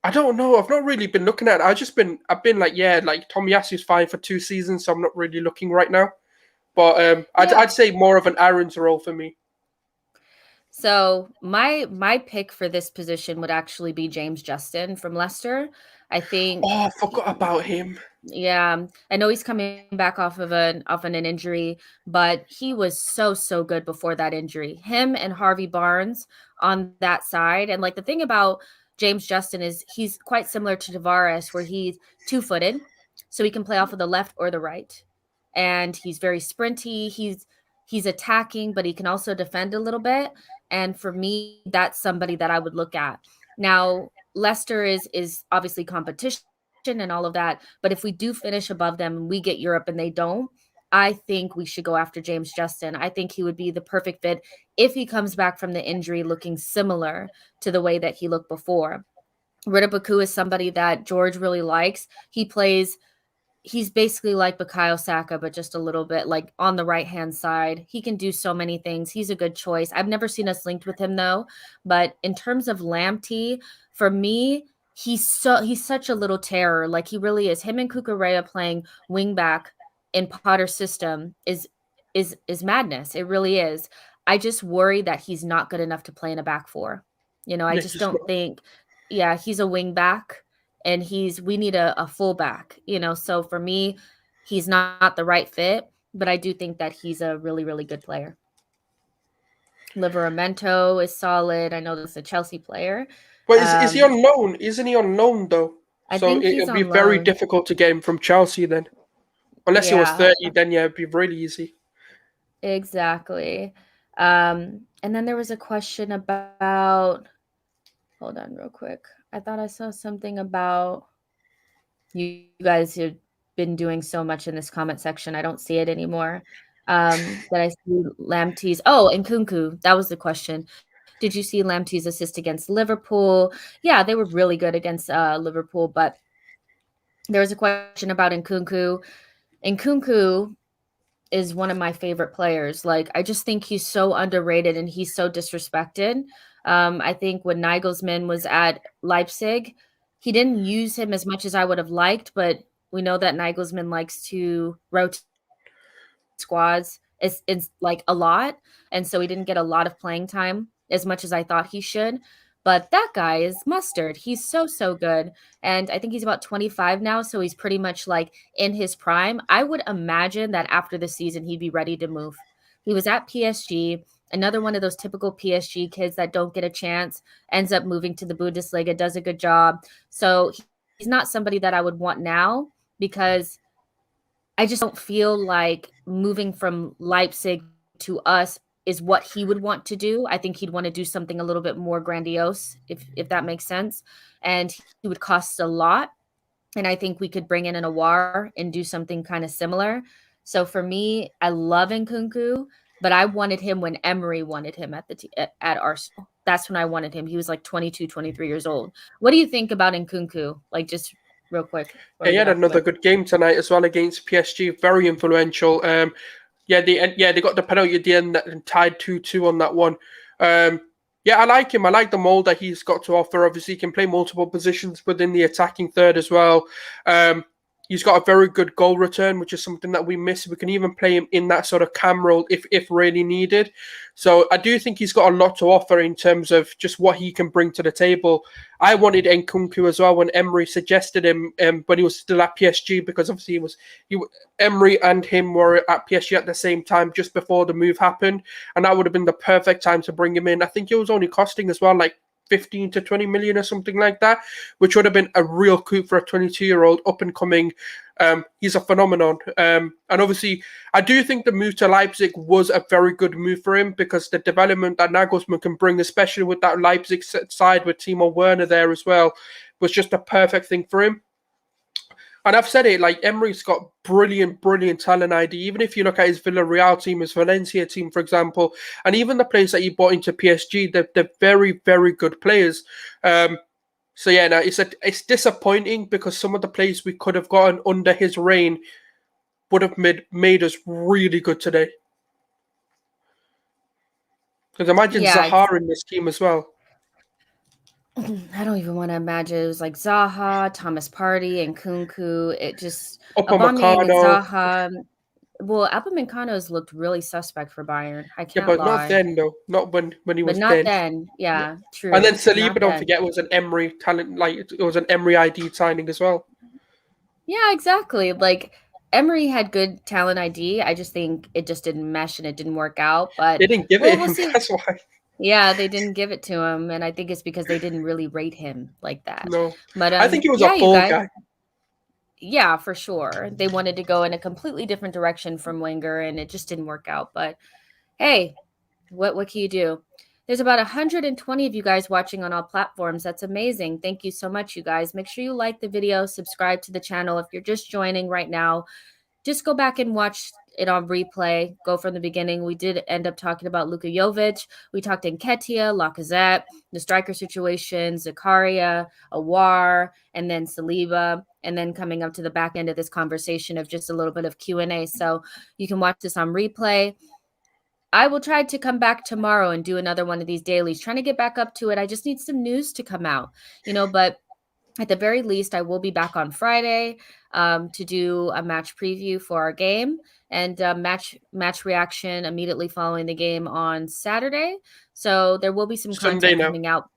I don't know. I've not really been looking at it. I've been like, yeah, like Tomiyasu's fine for 2 seasons, so I'm not really looking right now. But I'd say more of an Aaron's role for me. So my pick for this position would actually be James Justin from Leicester. I think. Oh, I forgot about him. Yeah, I know he's coming back off of an injury, but he was so good before that injury. Him and Harvey Barnes on that side, and like the thing about James Justin is he's quite similar to Tavares, where he's 2-footed, so he can play off of the left or the right, and he's very sprinty. He's attacking, but he can also defend a little bit. And for me, that's somebody that I would look at. Now, Leicester is obviously competition and all of that. But if we do finish above them and we get Europe and they don't, I think we should go after James Justin. I think he would be the perfect fit if he comes back from the injury looking similar to the way that he looked before. Rida Baku is somebody that George really likes. He's basically like Bukayo Saka, but just a little bit like on the right-hand side. He can do so many things. He's a good choice. I've never seen us linked with him though. But in terms of Lamptey, for me, he's such a little terror. Like he really is. Him and Kukurea playing wing back in Potter's system is madness. It really is. I just worry that he's not good enough to play in a back four. I just don't think. Yeah, he's a wing back and we need a fullback, so for me, he's not the right fit, but I do think that he's a really, really good player. Liveramento is solid. I know that's a Chelsea player. But is he on loan? Isn't he on loan though? I So think he's it'll be on very loan. difficult to get him from Chelsea then. Unless he was Yeah, 30, then yeah, it'd be really easy. exactly. And then there was a question about, hold on real quick. I thought I saw something about, you guys have been doing so much in this comment section. I don't see it anymore. That I see Lamptey's. Oh, and Nkunku. That was the question. Did you see Lamptey's assist against Liverpool? Yeah, they were really good against Liverpool, but there was a question about Nkunku. Nkunku is one of my favorite players. Like, I just think he's so underrated and he's so disrespected. I think when Nagelsmann was at Leipzig, he didn't use him as much as I would have liked, but we know that Nagelsmann likes to rotate squads it's like a lot, and so he didn't get a lot of playing time as much as I thought he should. But that guy is mustard. He's so good, and I think he's about 25 now, so he's pretty much like in his prime. I would imagine that after the season he'd be ready to move. He was at PSG, another one of those typical PSG kids that don't get a chance, ends up moving to the Bundesliga, does a good job. So he's not somebody that I would want now, because I just don't feel like moving from Leipzig to us is what he would want to do. I think he'd want to do something a little bit more grandiose, if that makes sense. And he would cost a lot. And I think we could bring in an Aouar and do something kind of similar. So for me, I love Nkunku, but I wanted him when Emery wanted him at Arsenal. That's when I wanted him. He was like 22, 23 years old. What do you think about Nkunku? Like, just real quick before Yeah, we he get had off of another it. good game tonight as well against PSG. Very influential. They got the penalty at the end that tied 2-2 on that one. Um, yeah, I like him. I like the mold that he's got to offer. Obviously, he can play multiple positions within the attacking third as well. Um, he's got a very good goal return, which is something that we miss. We can even play him in that sort of cam role if really needed. So I do think he's got a lot to offer in terms of just what he can bring to the table. I wanted Nkunku as well when Emery suggested him, when he was still at PSG, because obviously Emery and him were at PSG at the same time just before the move happened, and that would have been the perfect time to bring him in. I think it was only costing as well like 15 to 20 million or something like that, which would have been a real coup for a 22-year-old up and coming. He's a phenomenon. And obviously, I do think the move to Leipzig was a very good move for him, because the development that Nagelsmann can bring, especially with that Leipzig side with Timo Werner there as well, was just a perfect thing for him. And I've said it, like Emery's got brilliant, brilliant talent ID. Even if you look at his Villarreal team, his Valencia team, for example, and even the players that he brought into PSG, they're very, very good players. So yeah, no, it's disappointing, because some of the players we could have gotten under his reign would have made us really good today. Because imagine Yeah, Zaha in this team as well. I don't even want to imagine. It was like Zaha, Thomas Partey, and Kunku. It just Aubameyang and Upamecano. Zaha. Well, Upamecano's looked really suspect for Bayern. I Yeah, can't but not lie, then though. Not when he but was not then. then. Yeah. Yeah, And then true. Saliba, Not don't then. forget, was an Emery talent. Like it was an Emery ID signing as well. Yeah, exactly. Like Emery had good talent ID. I just think it just didn't mesh and it didn't work out. But They didn't give well, it we'll him. see. That's why. Yeah, they didn't give it to him, and I think it's because they didn't really rate him like that. No, But I think he was a yeah, you fall guys. guy. Yeah, for sure. They wanted to go in a completely different direction from Wenger, and it just didn't work out. But hey, what can you do? There's about 120 of you guys watching on all platforms. That's amazing. Thank you so much, you guys. Make sure you like the video, subscribe to the channel. If you're just joining right now, just go back and watch it on replay. Go from the beginning. We did end up talking about Luka Jovic. We talked Nketiah, Lacazette, the striker situation, Zakaria, Aouar, and then Saliba. And then coming up to the back end of this conversation of just a little bit of Q&A. So you can watch this on replay. I will try to come back tomorrow and do another one of these dailies, trying to get back up to it. I just need some news to come out, but at the very least, I will be back on Friday to do a match preview for our game and match reaction immediately following the game on Saturday. So there will be some Sunday content now. coming out.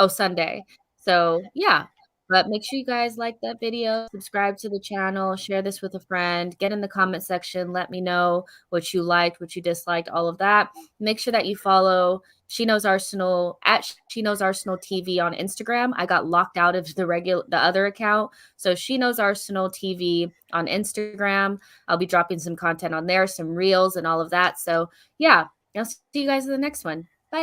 Sunday. So yeah, but make sure you guys like that video, subscribe to the channel, share this with a friend, get in the comment section, let me know what you liked, what you disliked, all of that. Make sure that you follow She Knows Arsenal at She Knows Arsenal TV on Instagram. I got locked out of the other account. So She Knows Arsenal TV on Instagram. I'll be dropping some content on there, some reels and all of that. So yeah, I'll see you guys in the next one.